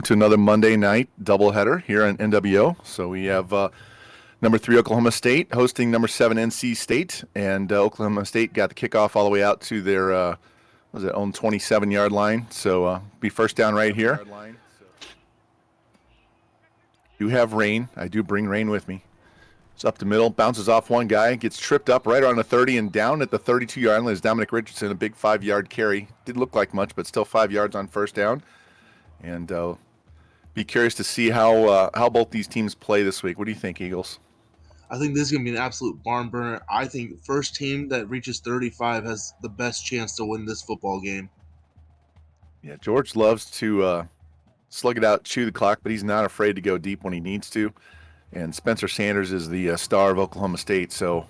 To another Monday night doubleheader here on NWO. So we have number 3 Oklahoma State hosting number 7 NC State, and Oklahoma State got the kickoff all the way out to their own 27-yard line. So be first down right here. Do have rain. I do bring rain with me. It's up the middle, bounces off one guy, gets tripped up right around the 30 and down at the 32-yard line is Dominic Richardson, a big 5-yard carry. Didn't look like much, but still 5 yards on first down. And be curious to see how both these teams play this week. What do you think, Eagles? I think this is going to be an absolute barn burner. I think the first team that reaches 35 has the best chance to win this football game. Yeah, George loves to slug it out, chew the clock, but he's not afraid to go deep when he needs to. And Spencer Sanders is the star of Oklahoma State, so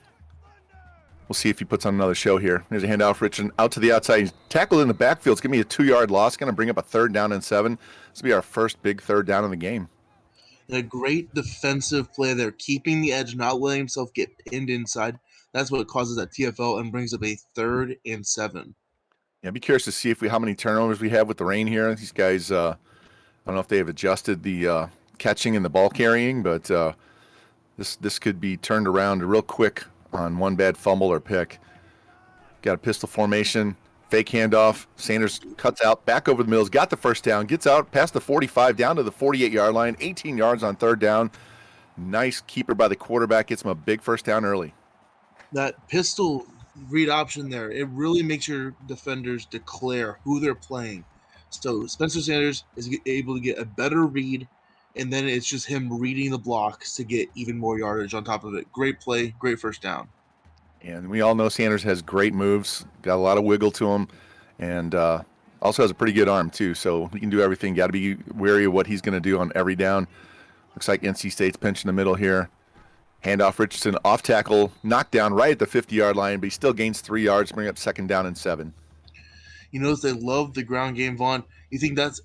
we'll see if he puts on another show here. There's a handoff, Richardson out to the outside. He's tackled in the backfield. It's going to be a 2-yard loss. Going to bring up a 3rd down and 7. This will be our first big 3rd down in the game. And a great defensive play there, keeping the edge, not letting himself get pinned inside. That's what causes that TFL and brings up a 3rd and 7. Yeah, I'd be curious to see how many turnovers we have with the rain here. These guys, I don't know if they have adjusted the catching and the ball carrying, but this could be turned around real quick on one bad fumble or pick. Got a pistol formation, fake handoff. Sanders cuts out, back over the middle, got the first down, gets out past the 45, down to the 48-yard line, 18 yards on 3rd down. Nice keeper by the quarterback, gets him a big first down early. That pistol read option there, it really makes your defenders declare who they're playing. So Spencer Sanders is able to get a better read, and then it's just him reading the blocks to get even more yardage on top of it. Great play, great first down. And we all know Sanders has great moves, got a lot of wiggle to him, and also has a pretty good arm too. So he can do everything. Got to be wary of what he's going to do on every down. Looks like NC State's pinch in the middle here. Handoff, Richardson off tackle, knockdown right at the 50-yard line, but he still gains 3 yards, bring up 2nd down and 7. You notice they love the ground game, Vaughn. You think that's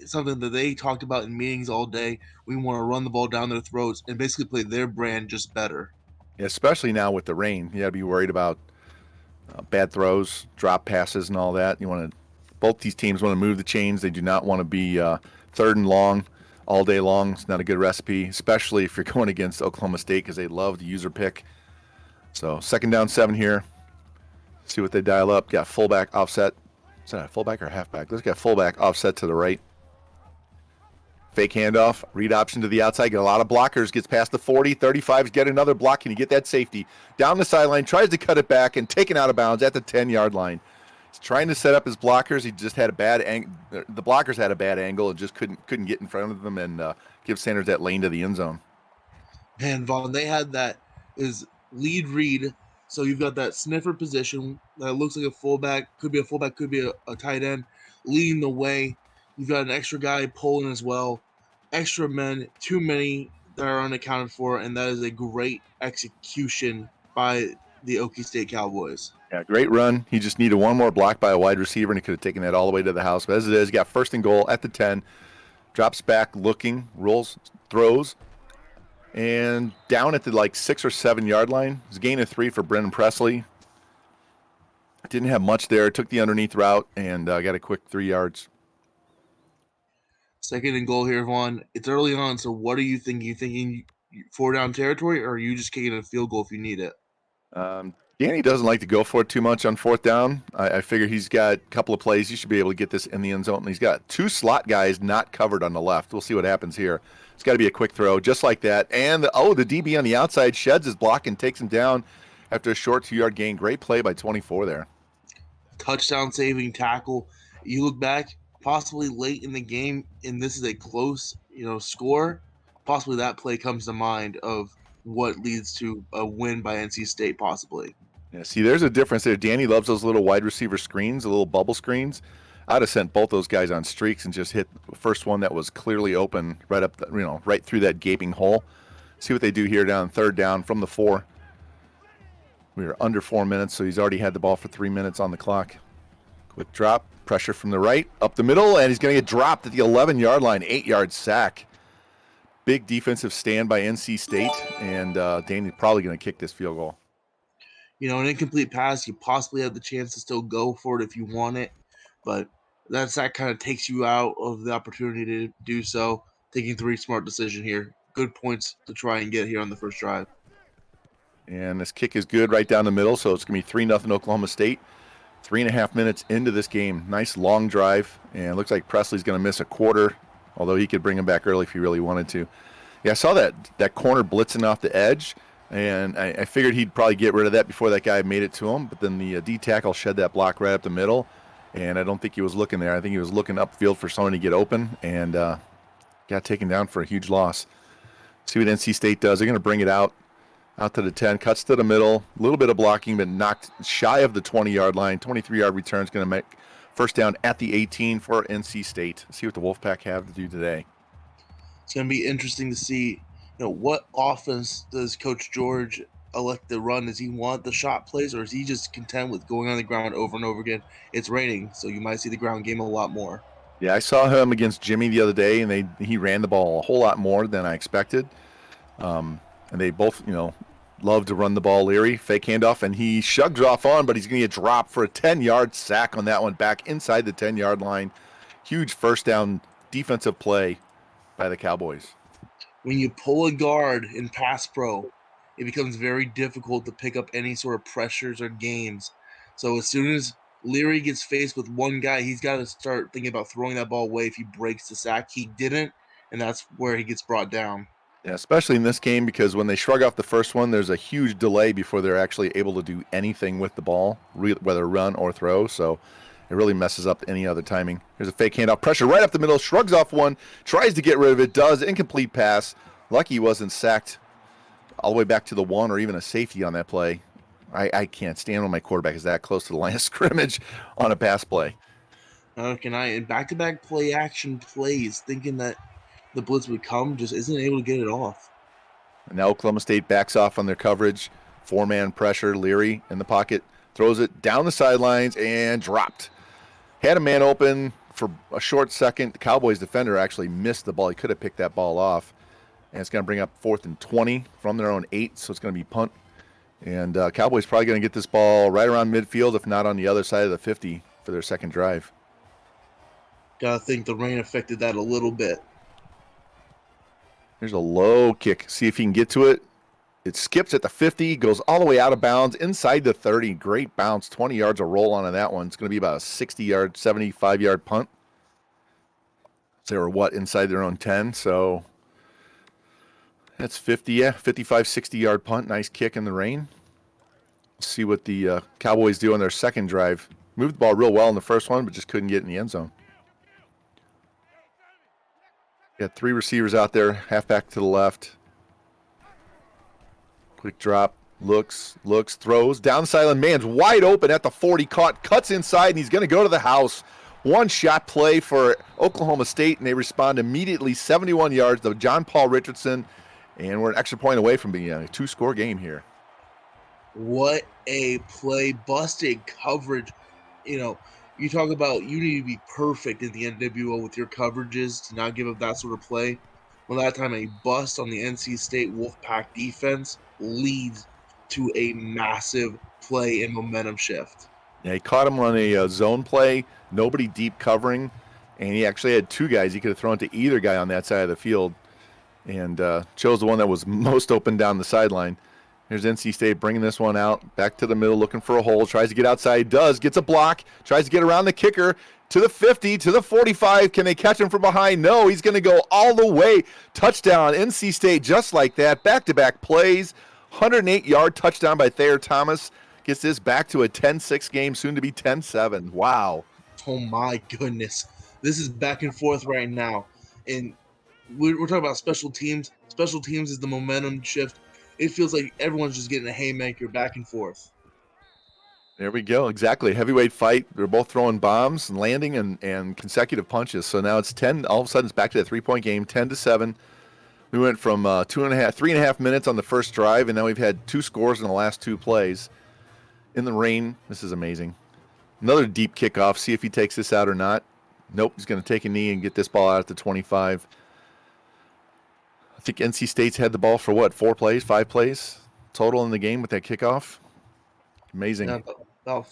something that they talked about in meetings all day? We want to run the ball down their throats and basically play their brand just better. Especially now with the rain, you got to be worried about bad throws, drop passes, and all that. Both these teams want to move the chains. They do not want to be 3rd and long all day long. It's not a good recipe, especially if you're going against Oklahoma State because they love the user pick. So 2nd down 7 here. See what they dial up. Got fullback offset. Is that a fullback or halfback? Let's get fullback offset to the right. Fake handoff, read option to the outside, get a lot of blockers, gets past the 40, 35, get another block. Can you get that safety? Down the sideline, tries to cut it back and taken out of bounds at the 10-yard line. He's trying to set up his blockers. He just had a bad angle. The blockers had a bad angle and just couldn't get in front of them and give Sanders that lane to the end zone. Man, Vaughn, they had that is lead read. So you've got that sniffer position that looks like a fullback, could be a fullback, could be a tight end, leading the way. You've got an extra guy pulling as well. Extra men, too many that are unaccounted for, and that is a great execution by the Okie State Cowboys. Yeah, great run. He just needed one more block by a wide receiver, and he could have taken that all the way to the house. But as it is, he got 1st and goal at the 10, drops back, looking, rolls, throws, and down at the 6 or 7-yard line. It's a gain of 3 for Brennan Presley. Didn't have much there. Took the underneath route and got a quick 3 yards. 2nd and goal here, Vaughn. It's early on, so what are you thinking? You thinking 4-down territory, or are you just kicking a field goal if you need it? Danny doesn't like to go for it too much on 4th down. I figure he's got a couple of plays. He should be able to get this in the end zone. And he's got 2 slot guys not covered on the left. We'll see what happens here. It's got to be a quick throw, just like that. And, the DB on the outside sheds his block and takes him down after a short 2-yard gain. Great play by 24 there. Touchdown-saving tackle. You look back, possibly late in the game, and this is a close, score. Possibly that play comes to mind of what leads to a win by NC State, possibly. Yeah, see, there's a difference there. Danny loves those little wide receiver screens, the little bubble screens. I'd have sent both those guys on streaks and just hit the first one that was clearly open right up, right through that gaping hole. See what they do here down 3rd down from the 4. We are under 4 minutes, so he's already had the ball for 3 minutes on the clock. Quick drop, pressure from the right, up the middle, and he's going to get dropped at the 11-yard line, 8-yard sack. Big defensive stand by NC State, and Danny's probably going to kick this field goal. An incomplete pass, you possibly have the chance to still go for it if you want it, but that kind of takes you out of the opportunity to do so. Taking 3 smart decision here. Good points to try and get here on the first drive. And this kick is good right down the middle, so it's going to be 3-0 Oklahoma State. 3.5 minutes into this game. Nice long drive, and it looks like Presley's going to miss a quarter, although he could bring him back early if he really wanted to. Yeah, I saw that corner blitzing off the edge, and I figured he'd probably get rid of that before that guy made it to him, but then the D tackle shed that block right up the middle, and I don't think he was looking there. I think he was looking upfield for someone to get open, and got taken down for a huge loss. See what NC State does. They're going to bring it out to the 10, cuts to the middle, a little bit of blocking, but knocked shy of the 20-yard line. 23-yard return is going to make first down at the 18 for NC State. See what the Wolfpack have to do today. It's going to be interesting to see, what offense does Coach George elect to run? Does he want the shot plays, or is he just content with going on the ground over and over again? It's raining, so you might see the ground game a lot more. Yeah, I saw him against Jimmy the other day, and he ran the ball a whole lot more than I expected. And they both, love to run the ball. Leary, fake handoff, and he shrugs off on, but he's going to get dropped for a 10-yard sack on that one, back inside the 10-yard line. Huge first down defensive play by the Cowboys. When you pull a guard in pass pro, it becomes very difficult to pick up any sort of pressures or games. So as soon as Leary gets faced with one guy, he's got to start thinking about throwing that ball away if he breaks the sack. He didn't, and that's where he gets brought down. Yeah, especially in this game, because when they shrug off the first one, there's a huge delay before they're actually able to do anything with the ball, whether run or throw. So it really messes up any other timing. Here's a fake handoff, pressure right up the middle, shrugs off one, tries to get rid of it, does, incomplete pass. Lucky he wasn't sacked all the way back to the 1 or even a safety on that play. I can't stand when my quarterback is that close to the line of scrimmage on a pass play. In back-to-back play action plays, thinking that the blitz would come, just isn't able to get it off. And now Oklahoma State backs off on their coverage. 4-man pressure. Leary in the pocket, throws it down the sidelines and dropped. Had a man open for a short second. The Cowboys defender actually missed the ball. He could have picked that ball off. And it's going to bring up 4th and 20 from their own 8, so it's going to be punt. And Cowboys probably going to get this ball right around midfield, if not on the other side of the 50 for their second drive. Gotta think the rain affected that a little bit. There's a low kick. See if he can get to it. It skips at the 50, goes all the way out of bounds, inside the 30. Great bounce, 20 yards of roll on that one. It's going to be about a 60-yard, 75-yard punt. They were inside their own 10, so that's 55, 60-yard punt. Nice kick in the rain. Let's see what the Cowboys do on their second drive. Moved the ball real well in the first one, but just couldn't get in the end zone. Got 3 receivers out there, halfback to the left. Quick drop, looks, throws. Down the sideline, man's wide open at the 40, cuts inside, and he's going to go to the house. One-shot play for Oklahoma State, and they respond immediately, 71 yards to John Paul Richardson, and we're an extra point away from being a 2-score game here. What a play. Busted coverage. You talk about you need to be perfect in the NWO with your coverages to not give up that sort of play. Well, that time a bust on the NC State Wolfpack defense leads to a massive play and momentum shift. Yeah, he caught him on a zone play, nobody deep covering, and he actually had 2 guys he could have thrown to either guy on that side of the field, and chose the one that was most open down the sideline. Here's NC State bringing this one out, back to the middle, looking for a hole, tries to get outside, gets a block, tries to get around the kicker, to the 50, to the 45. Can they catch him from behind? No, he's going to go all the way. Touchdown, NC State, just like that. Back-to-back plays, 108-yard touchdown by Thayer Thomas. Gets this back to a 10-6 game, soon to be 10-7. Wow. Oh, my goodness. This is back and forth right now. And we're talking about special teams. Special teams is the momentum shift. It feels like everyone's just getting a haymaker back and forth. There we go. Exactly. Heavyweight fight. They're both throwing bombs and landing and consecutive punches. So now it's 10. All of a sudden, it's back to that 3-point game, 10-7. We went from 3.5 minutes on the first drive, and now we've had 2 scores in the last 2 plays. In the rain. This is amazing. Another deep kickoff. See if he takes this out or not. Nope. He's going to take a knee and get this ball out at the 25. I think NC State's had the ball for 4 plays, 5 plays total in the game with that kickoff. Amazing. Yeah, about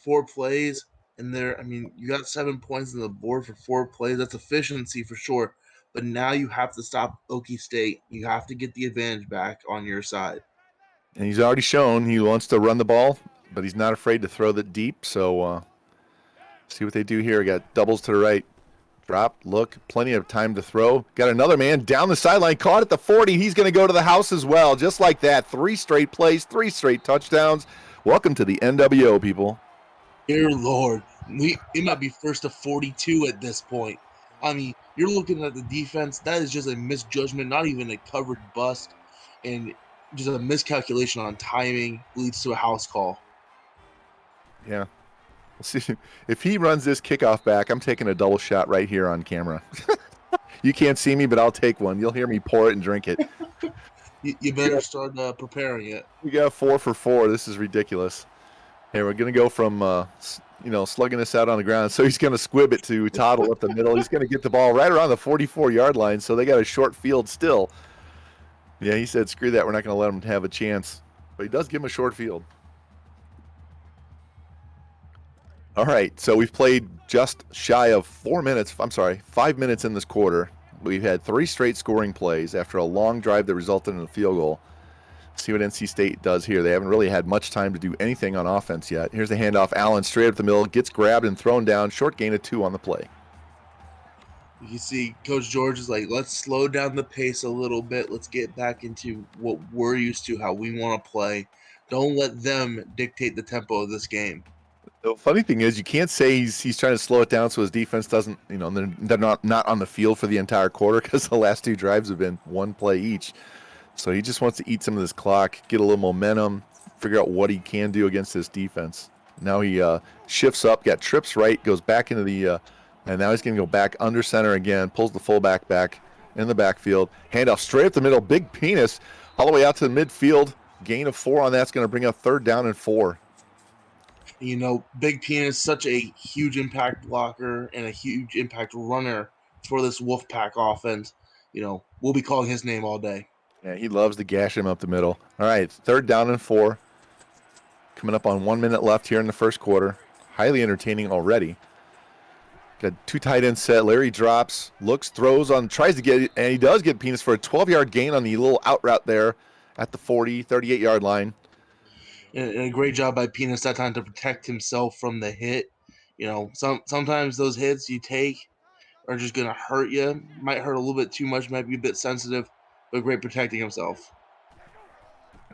4 plays. And there, I mean, you got 7 points on the board for 4 plays. That's efficiency for sure. But now you have to stop Okie State. You have to get the advantage back on your side. And he's already shown he wants to run the ball, but he's not afraid to throw that deep. So see what they do here. Got doubles to the right. Drop, look, plenty of time to throw. Got another man down the sideline, caught at the 40. He's going to go to the house as well, just like that. 3 straight plays, 3 straight touchdowns. Welcome to the NWO, people. Dear Lord, it might be first to 42 at this point. I mean, you're looking at the defense. That is just a misjudgment, not even a covered bust, and just a miscalculation on timing leads to a house call. Yeah. We'll see. If he runs this kickoff back, I'm taking a double shot right here on camera. You can't see me, but I'll take one. You'll hear me pour it and drink it. You better start preparing it. We got 4 for 4. This is ridiculous. Hey, we're going to go from, slugging this out on the ground. So he's going to squib it to Toddle up the middle. He's going to get the ball right around the 44-yard line. So they got a short field still. Yeah, he said, screw that. We're not going to let him have a chance. But he does give him a short field. All right, so we've played just shy of 5 minutes in this quarter. We've had 3 straight scoring plays after a long drive that resulted in a field goal. See what NC State does here. They haven't really had much time to do anything on offense yet. Here's the handoff. Allen straight up the middle, gets grabbed and thrown down. Short gain of 2 on the play. You see, Coach George is like, let's slow down the pace a little bit. Let's get back into what we're used to, how we want to play. Don't let them dictate the tempo of this game. The funny thing is, you can't say he's trying to slow it down so his defense doesn't, they're not on the field for the entire quarter because the last 2 drives have been 1 play each. So he just wants to eat some of this clock, get a little momentum, figure out what he can do against this defense. Now he shifts up, got trips right, goes back into the, and now he's going to go back under center again, pulls the fullback back in the backfield. Handoff straight up the middle, big penis, all the way out to the midfield. Gain of 4 on that's going to bring up 3rd down and 4. Big Penis is such a huge impact blocker and a huge impact runner for this Wolfpack offense. We'll be calling his name all day. Yeah, he loves to gash him up the middle. All right, 3rd down and 4. Coming up on 1 minute left here in the first quarter. Highly entertaining already. Got 2 tight ends set. Larry drops, looks, throws on, tries to get it, and he does get Penis for a 12-yard gain on the little out route there at the 38-yard line. And a great job by Penis that time to protect himself from the hit. Sometimes those hits you take are just going to hurt you. Might hurt a little bit too much, might be a bit sensitive, but great protecting himself.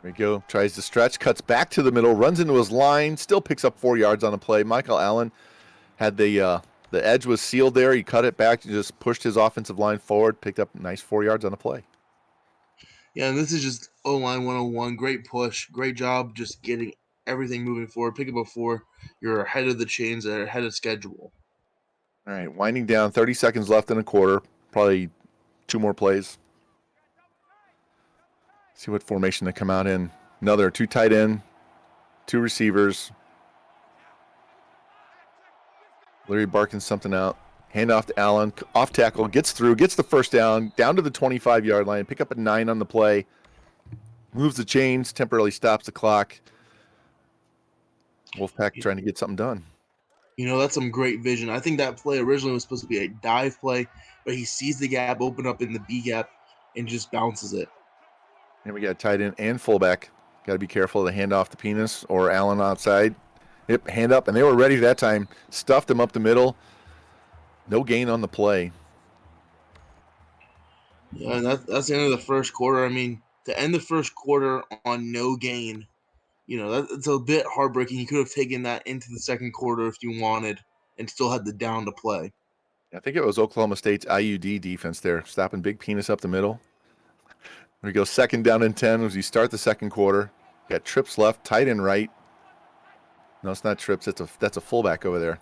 There we go. Tries to stretch, cuts back to the middle, runs into his line, still picks up 4 yards on the play. Michael Allen had the edge was sealed there. He cut it back and just pushed his offensive line forward, picked up nice 4 yards on the play. Yeah, and this is just O-line 101. Great push. Great job just getting everything moving forward. Pick up a 4. You're ahead of the chains, ahead of schedule. All right, winding down. 30 seconds left in a quarter. Probably 2 more plays. See what formation they come out in. Another 2 tight end, 2 receivers. Larry barking something out. Hand off to Allen. Off tackle. Gets through. Gets the first down. Down to the 25-yard line. Pick up a 9 on the play. Moves the chains. Temporarily stops the clock. Wolfpack trying to get something done. That's some great vision. I think that play originally was supposed to be a dive play, but he sees the gap open up in the B gap and just bounces it. And we got tight end and fullback. Got to be careful to hand off to Penis or Allen outside. Yep, hand up, and they were ready that time. Stuffed him up the middle. No gain on the play. Yeah, and that's the end of the first quarter. I mean, to end the first quarter on no gain, that's a bit heartbreaking. You could have taken that into the second quarter if you wanted and still had the down to play. I think it was Oklahoma State's IUD defense there, stopping Big Penis up the middle. There we go, 2nd down and 10 as you start the second quarter. Got trips left, tight end right. No, it's not trips. That's a fullback over there.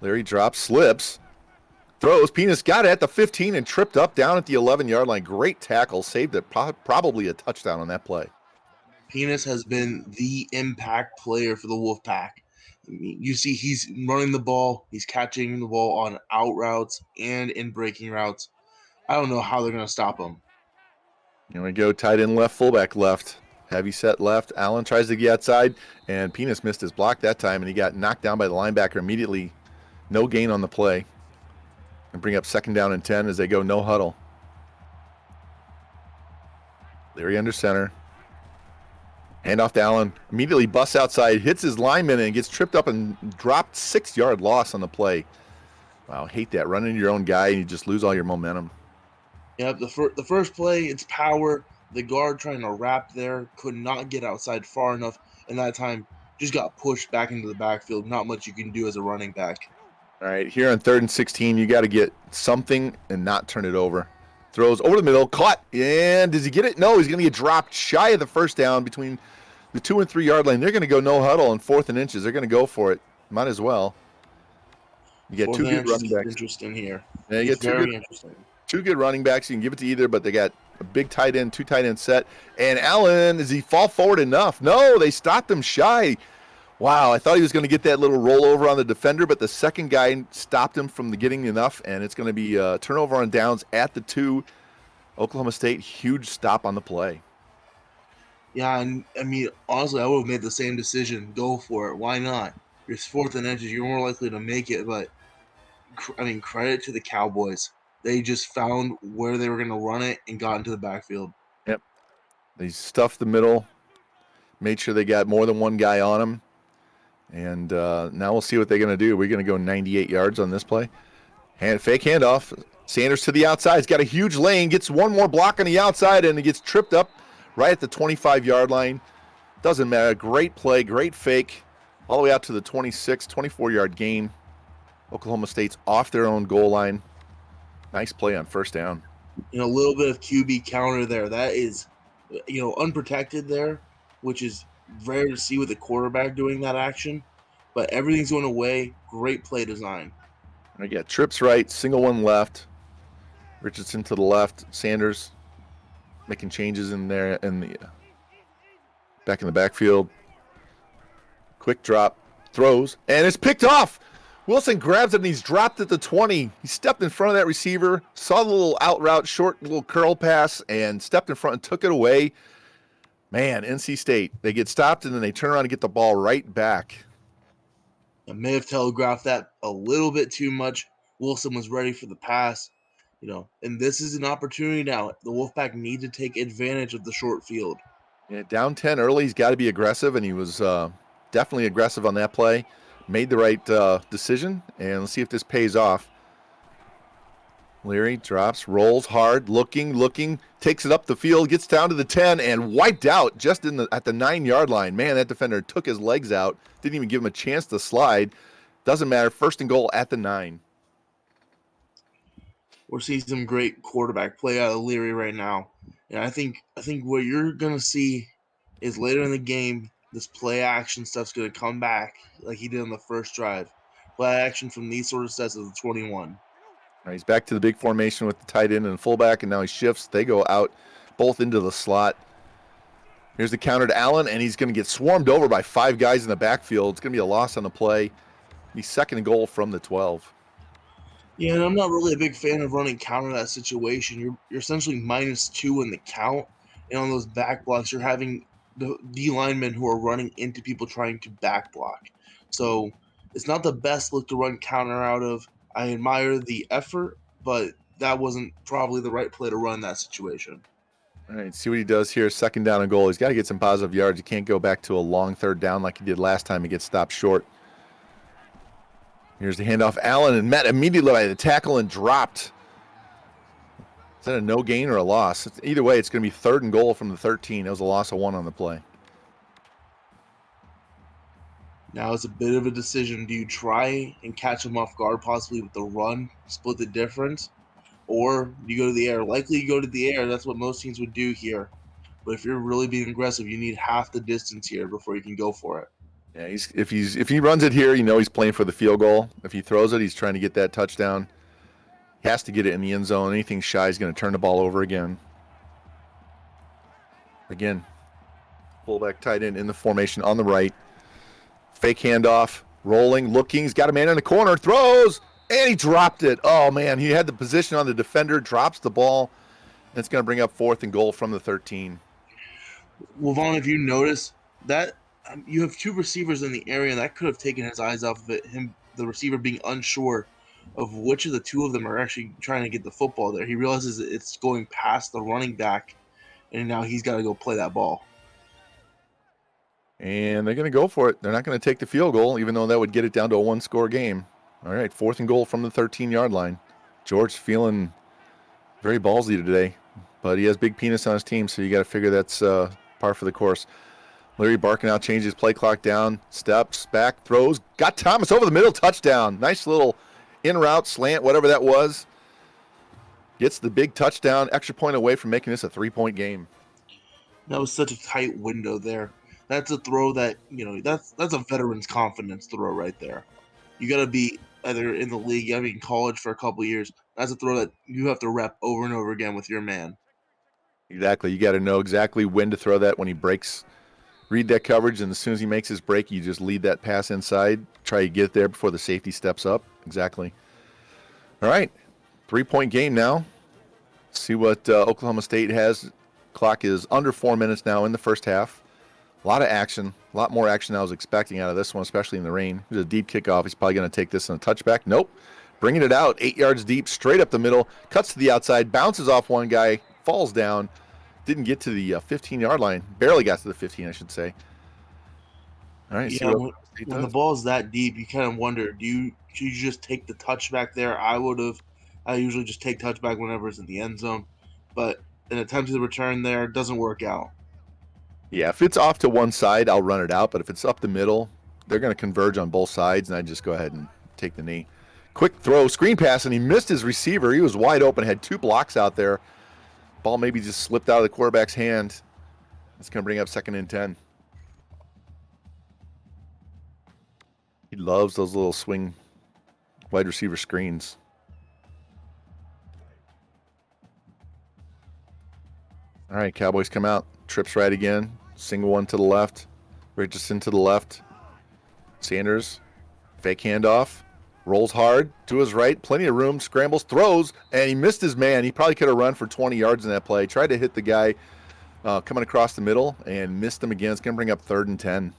Larry drops, slips, throws. Penis got it at the 15 and tripped up down at the 11-yard line. Great tackle, saved it. Probably a touchdown on that play. Penis has been the impact player for the Wolfpack. You see he's running the ball. He's catching the ball on out routes and in breaking routes. I don't know how they're going to stop him. Here we go, tight end left, fullback left. Heavy set left. Allen tries to get outside, and Penis missed his block that time, and he got knocked down by the linebacker immediately. No gain on the play. And bring up 2nd down and 10 as they go no huddle. Leary under center. Handoff to Allen. Immediately busts outside, hits his lineman, and gets tripped up and dropped. 6-yard loss on the play. Wow, hate that. Running your own guy, and you just lose all your momentum. Yep, the first play, it's power. The guard trying to wrap there could not get outside far enough, and that time just got pushed back into the backfield. Not much you can do as a running back. All right, here on 3rd and 16, you got to get something and not turn it over. Throws over the middle, caught, and does he get it? No, he's going to get dropped shy of the 1st down between the 2 and 3 yard line. They're going to go no huddle on 4th and inches. They're going to go for it. Might as well. You get 2 good running backs. Interesting here. Yeah, you get two good running backs. You can give it to either, but they got a big tight end, 2 tight end set. And Allen, does he fall forward enough? No, they stopped him shy. Wow, I thought he was going to get that little rollover on the defender, but the second guy stopped him from getting enough, and it's going to be a turnover on downs at the 2. Oklahoma State, huge stop on the play. Yeah, and I mean, honestly, I would have made the same decision. Go for it. Why not? It's 4th and inches. You're more likely to make it, but I mean, credit to the Cowboys. They just found where they were going to run it and got into the backfield. Yep. They stuffed the middle, made sure they got more than one guy on them. And now we'll see what they're going to do. We're going to go 98 yards on this play. Fake handoff. Sanders to the outside. He's got a huge lane. Gets one more block on the outside, and he gets tripped up right at the 25-yard line. Doesn't matter. Great play. Great fake. All the way out to the 26, 24-yard gain. Oklahoma State's off their own goal line. Nice play on 1st down. A little bit of QB counter there. That is, unprotected there, which is rare to see with a quarterback doing that action. But everything's going away. Great play design. I got trips right, single one left. Richardson to the left. Sanders making changes in there in the back in the backfield. Quick drop, throws, and it's picked off. Wilson grabs it, and he's dropped at the 20. He stepped in front of that receiver, saw the little out route, short little curl pass, and stepped in front and took it away. Man, NC State, they get stopped, and then they turn around and get the ball right back. I may have telegraphed that a little bit too much. Wilson was ready for the pass, and this is an opportunity now. The Wolfpack need to take advantage of the short field. Yeah, down 10 early, he's got to be aggressive, and he was definitely aggressive on that play. Made the right decision, and let's see if this pays off. Leary drops, rolls hard, looking, takes it up the field, gets down to the 10, and wiped out just at the 9-yard line. Man, that defender took his legs out, didn't even give him a chance to slide. Doesn't matter, 1st and goal at the 9. We're seeing some great quarterback play out of Leary right now. And I think what you're going to see is later in the game, this play action stuff's going to come back like he did on the first drive. Play action from these sort of sets of the 21. Right, he's back to the big formation with the tight end and fullback, and now he shifts. They go out both into the slot. Here's the counter to Allen, and he's going to get swarmed over by 5 guys in the backfield. It's going to be a loss on the play. He's 2nd and goal from the 12. Yeah, and I'm not really a big fan of running counter that situation. You're essentially -2 in the count, and on those back blocks, you're having the D linemen who are running into people trying to back block. So it's not the best look to run counter out of. I admire the effort, but that wasn't probably the right play to run that situation. All right, see what he does here. 2nd down and goal. He's got to get some positive yards. He can't go back to a long 3rd down like he did last time. He gets stopped short. Here's the handoff. Allen and met immediately by the tackle and dropped. Is that a no gain or a loss? Either way, it's going to be 3rd and goal from the 13. It was a loss of 1 on the play. Now it's a bit of a decision. Do you try and catch him off guard possibly with the run, split the difference? Or do you go to the air? Likely you go to the air. That's what most teams would do here. But if you're really being aggressive, you need half the distance here before you can go for it. Yeah, if he runs it here, he's playing for the field goal. If he throws it, he's trying to get that touchdown. He has to get it in the end zone. Anything shy is going to turn the ball over again. Again, fullback tight end in the formation on the right. Fake handoff, rolling, looking. He's got a man in the corner, throws, and he dropped it. Oh, man, he had the position on the defender, drops the ball, and it's going to bring up 4th and goal from the 13. Well, Vaughn, if you notice that you have two receivers in the area, and that could have taken his eyes off of it. The receiver being unsure of which of the two of them are actually trying to get the football there. He realizes that it's going past the running back, and now he's got to go play that ball. And they're going to go for it. They're not going to take the field goal, even though that would get it down to a one-score game. All right, 4th and goal from the 13-yard line. George feeling very ballsy today, but he has big penis on his team, so you got to figure that's par for the course. Larry barking out, changes play clock down, steps back, throws, got Thomas over the middle, touchdown. Nice little in-route slant, whatever that was. Gets the big touchdown, extra point away from making this a 3-point game. That was such a tight window there. That's a throw that that's a veteran's confidence throw right there. You got to be either in the league, you got to be in college for a couple years. That's a throw that you have to rep over and over again with your man. Exactly. You got to know exactly when to throw that when he breaks. Read that coverage, and as soon as he makes his break, you just lead that pass inside. Try to get there before the safety steps up. Exactly. All right. 3-point game now. See what Oklahoma State has. Clock is under 4 minutes now in the first half. A lot of action. A lot more action than I was expecting out of this one, especially in the rain. There's a deep kickoff. He's probably going to take this in a touchback. Nope. Bringing it out 8 yards deep, straight up the middle. Cuts to the outside, bounces off one guy, falls down. Didn't get to the 15-yard line. Barely got to the 15, I should say. All right. Yeah, when the ball's that deep, you kind of wonder: should you just take the touchback there? I would have. I usually just take touchback whenever it's in the end zone, but an attempt to return there doesn't work out. Yeah, if it's off to one side, I'll run it out. But if it's up the middle, they're going to converge on both sides, and I just go ahead and take the knee. Quick throw, screen pass, and he missed his receiver. He was wide open, had 2 blocks out there. Ball maybe just slipped out of the quarterback's hand. It's going to bring up 2nd and 10. He loves those little swing wide receiver screens. All right, Cowboys come out. Trips right again. Single one to the left. Richardson to the left. Sanders, fake handoff. Rolls hard to his right. Plenty of room. Scrambles, throws, and he missed his man. He probably could have run for 20 yards in that play. Tried to hit the guy coming across the middle and missed him again. It's going to bring up 3rd and 10.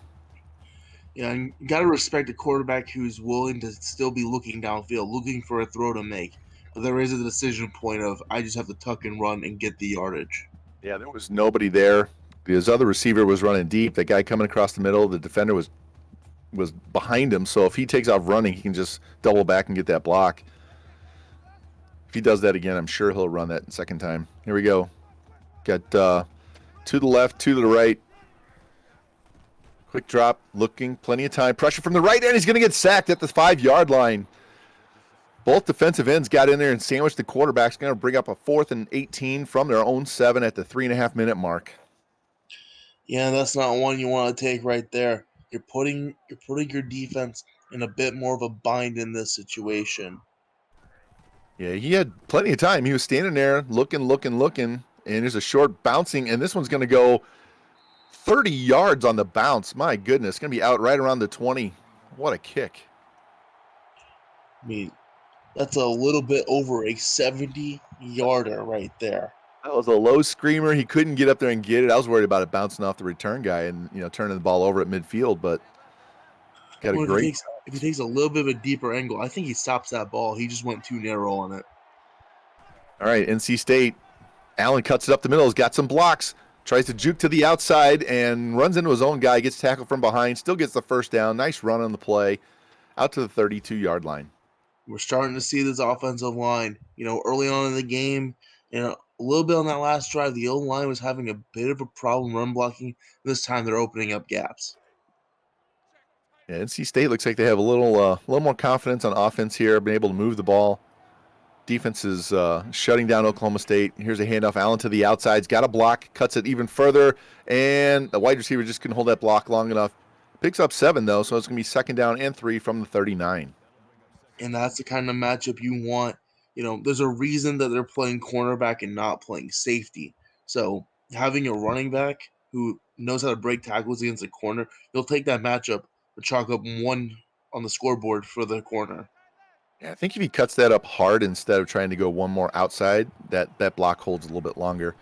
Yeah, and you got to respect a quarterback who's willing to still be looking downfield, looking for a throw to make. But there is a decision point of I just have to tuck and run and get the yardage. Yeah, there was nobody there. His other receiver was running deep. The guy coming across the middle, the defender was behind him. So if he takes off running, he can just double back and get that block. If he does that again, I'm sure he'll run that second time. Here we go. Got to the left, to the right. Quick drop, looking, plenty of time. Pressure from the right end. He's going to get sacked at the 5-yard line. Both defensive ends got in there and sandwiched the quarterback. It's going to bring up a 4th and 18 from their own 7 at the 3.5-minute mark. Yeah, that's not one you want to take right there. You're putting your defense in a bit more of a bind in this situation. Yeah, he had plenty of time. He was standing there looking, and there's a short bouncing, and this one's going to go 30 yards on the bounce. My goodness, it's going to be out right around the 20. What a kick. I mean, that's a little bit over a 70-yarder right there. That was a low screamer. He couldn't get up there and get it. I was worried about it bouncing off the return guy and turning the ball over at midfield, but got a great. If he takes a little bit of a deeper angle, I think he stops that ball. He just went too narrow on it. All right, NC State. Allen cuts it up the middle. He's got some blocks. Tries to juke to the outside and runs into his own guy. Gets tackled from behind. Still gets the first down. Nice run on the play. Out to the 32-yard line. We're starting to see this offensive line. Early on in the game, a little bit on that last drive, the O-line was having a bit of a problem run blocking. This time they're opening up gaps. Yeah, NC State looks like they have a little more confidence on offense here. Been able to move the ball. Defense is shutting down Oklahoma State. Here's a handoff. Allen to the outside. He's got a block. Cuts it even further. And the wide receiver just couldn't hold that block long enough. Picks up 7, though, so it's going to be 2nd down and 3 from the 39. And that's the kind of matchup you want. There's a reason that they're playing cornerback and not playing safety. So having a running back who knows how to break tackles against a corner, you'll take that matchup and chalk up 1 on the scoreboard for the corner. Yeah, I think if he cuts that up hard instead of trying to go one more outside, that block holds a little bit longer.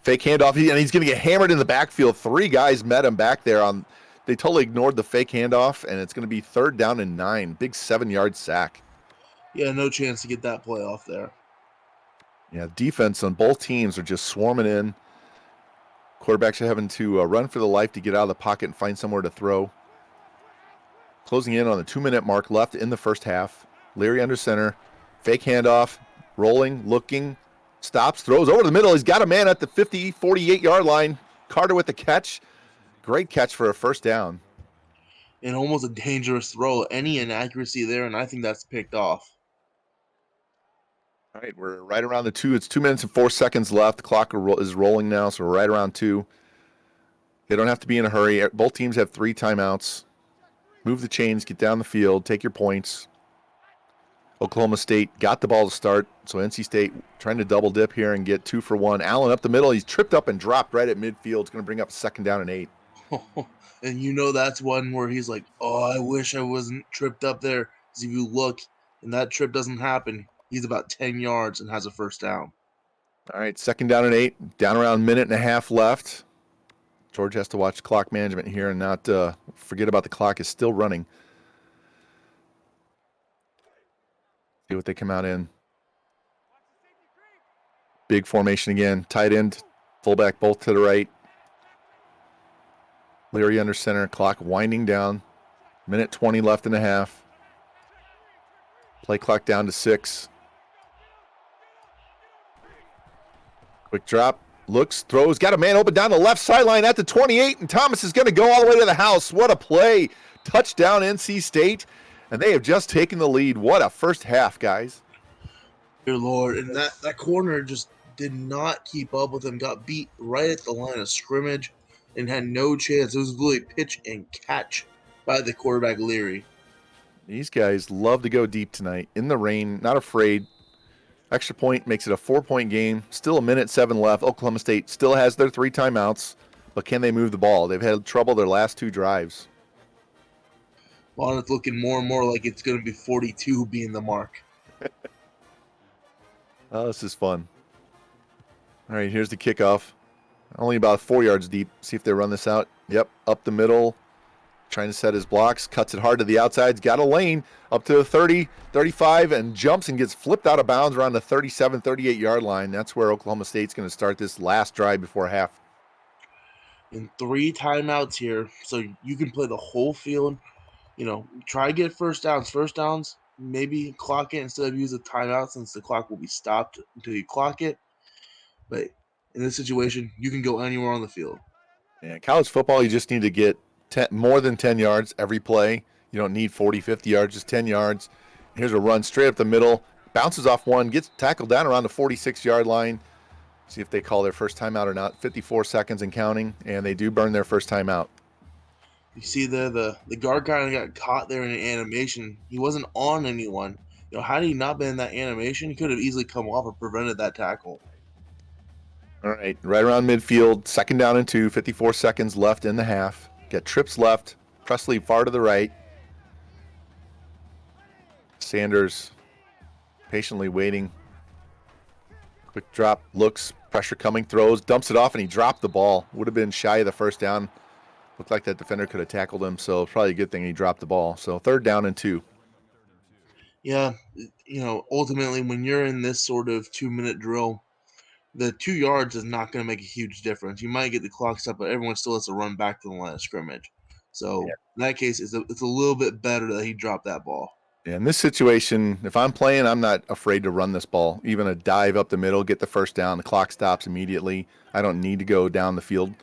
Fake handoff, and he's going to get hammered in the backfield. 3 guys met him back there. They totally ignored the fake handoff, and it's going to be 3rd down and 9. Big 7-yard sack. Yeah, no chance to get that play off there. Yeah, defense on both teams are just swarming in. Quarterbacks are having to run for the life to get out of the pocket and find somewhere to throw. Closing in on the 2-minute mark left in the first half. Leary under center. Fake handoff. Rolling, looking. Stops, throws over the middle. He's got a man at the 50, 48-yard line. Carter with the catch. Great catch for a first down. And almost a dangerous throw. Any inaccuracy there, and I think that's picked off. All right, we're right around the 2. It's 2 minutes and 4 seconds left. The clock is rolling now, so we're right around 2. They don't have to be in a hurry. Both teams have 3 timeouts. Move the chains, get down the field, take your points. Oklahoma State got the ball to start, so NC State trying to double dip here and get 2 for 1. Allen up the middle. He's tripped up and dropped right at midfield. It's going to bring up 2nd down and 8. And you know that's one where he's like, oh, I wish I wasn't tripped up there. Because if you look and that trip doesn't happen, he's about 10 yards and has a first down. All right, 2nd down and 8. Down around a minute and a half left. George has to watch clock management here and not forget about the clock is still running. See what they come out in. Big formation again. Tight end, fullback both to the right. Leary under center. Clock winding down. Minute 20 left and a half. Play clock down to 6. Quick drop. Looks, throws, got a man open down the left sideline at the 28, and Thomas is going to go all the way to the house. What a play. Touchdown, NC State, and they have just taken the lead. What a first half, guys. Dear Lord, and that corner just did not keep up with him, got beat right at the line of scrimmage and had no chance. It was really pitch and catch by the quarterback, Leary. These guys love to go deep tonight. In the rain, not afraid. Extra point makes it a 4-point game. Still a minute 7 left. Oklahoma State still has their 3 timeouts, but can they move the ball? They've had trouble their last 2 drives. Well, it's looking more and more like it's going to be 42 being the mark. Oh, this is fun. All right, here's the kickoff. Only about 4 yards deep. See if they run this out. Yep, up the middle. Trying to set his blocks. Cuts it hard to the outsides. Got a lane up to the 30, 35, and jumps and gets flipped out of bounds around the 37, 38-yard line. That's where Oklahoma State's going to start this last drive before half. In 3 timeouts here, so you can play the whole field. You know, try to get first downs. First downs, maybe clock it instead of use a timeout since the clock will be stopped until you clock it. But in this situation, you can go anywhere on the field. Yeah, college football, you just need to get more than 10 yards every play. You don't need 40, 50 yards, just 10 yards. Here's a run straight up the middle. Bounces off one, gets tackled down around the 46-yard line. See if they call their first timeout or not. 54 seconds and counting, and they do burn their first timeout. You see the guard kind of got caught there in an animation. He wasn't on anyone. You know, had he not been in that animation, he could have easily come off and prevented that tackle. All right, right around midfield, 2nd down and 2, 54 seconds left in the half. Got trips left. Presley far to the right. Sanders patiently waiting. Quick drop, looks, pressure coming, throws, dumps it off, and he dropped the ball. Would have been shy of the first down. Looked like that defender could have tackled him, so probably a good thing he dropped the ball. So 3rd down and 2. Yeah, you know, ultimately when you're in this sort of 2-minute drill, the 2 yards is not going to make a huge difference. You might get the clock stopped, but everyone still has to run back to the line of scrimmage. So in that case, it's a little bit better that he dropped that ball. Yeah, in this situation, if I'm playing, I'm not afraid to run this ball. Even a dive up the middle, get the first down. The clock stops immediately. I don't need to go down the field.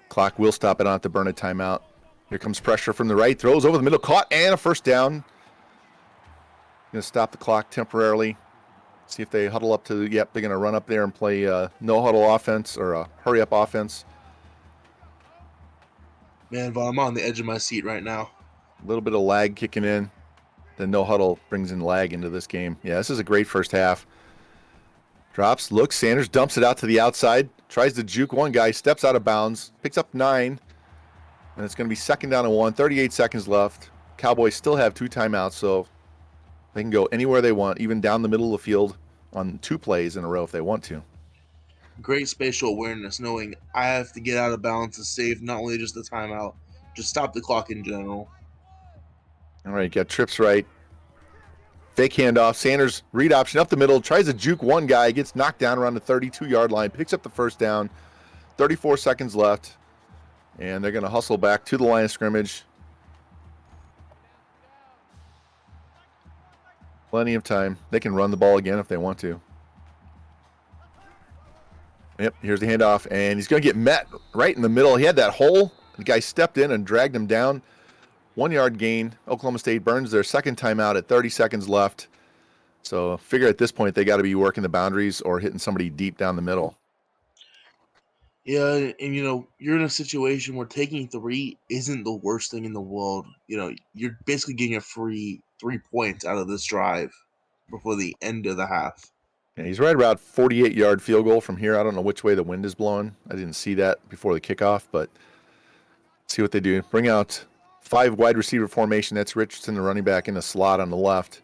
Clock will stop. I don't have to burn a timeout. Here comes pressure from the right. Throws over the middle. Caught and a first down. Going to stop the clock temporarily. See if they huddle up to, yep, they're going to run up there and play no huddle offense or a hurry up offense. Man, Vaughn, I'm on the edge of my seat right now. A little bit of lag kicking in. The no huddle brings in lag into this game. Yeah, this is a great first half. Drops, looks, Sanders dumps it out to the outside. Tries to juke one guy, steps out of bounds, picks up 9. And it's going to be 2nd down and 1, 38 seconds left. Cowboys still have 2 timeouts, so they can go anywhere they want, even down the middle of the field on 2 plays in a row if they want to. Great spatial awareness, knowing I have to get out of bounds to save not only just the timeout, just stop the clock in general. All right, got trips right. Fake handoff. Sanders read option up the middle, tries to juke one guy, gets knocked down around the 32-yard line, picks up the first down. 34 seconds left, and they're going to hustle back to the line of scrimmage. Plenty of time. They can run the ball again if they want to. Yep, here's the handoff, and he's going to get met right in the middle. He had that hole. The guy stepped in and dragged him down. 1 yard gain. Oklahoma State burns their second timeout at 30 seconds left. So figure at this point they got to be working the boundaries or hitting somebody deep down the middle. Yeah, and you're in a situation where taking 3 isn't the worst thing in the world. You're basically getting a free 3 points out of this drive before the end of the half. Yeah, he's right about 48-yard field goal from here. I don't know which way the wind is blowing. I didn't see that before the kickoff, but let's see what they do. Bring out 5 wide receiver formation. That's Richardson, the running back, in the slot on the left.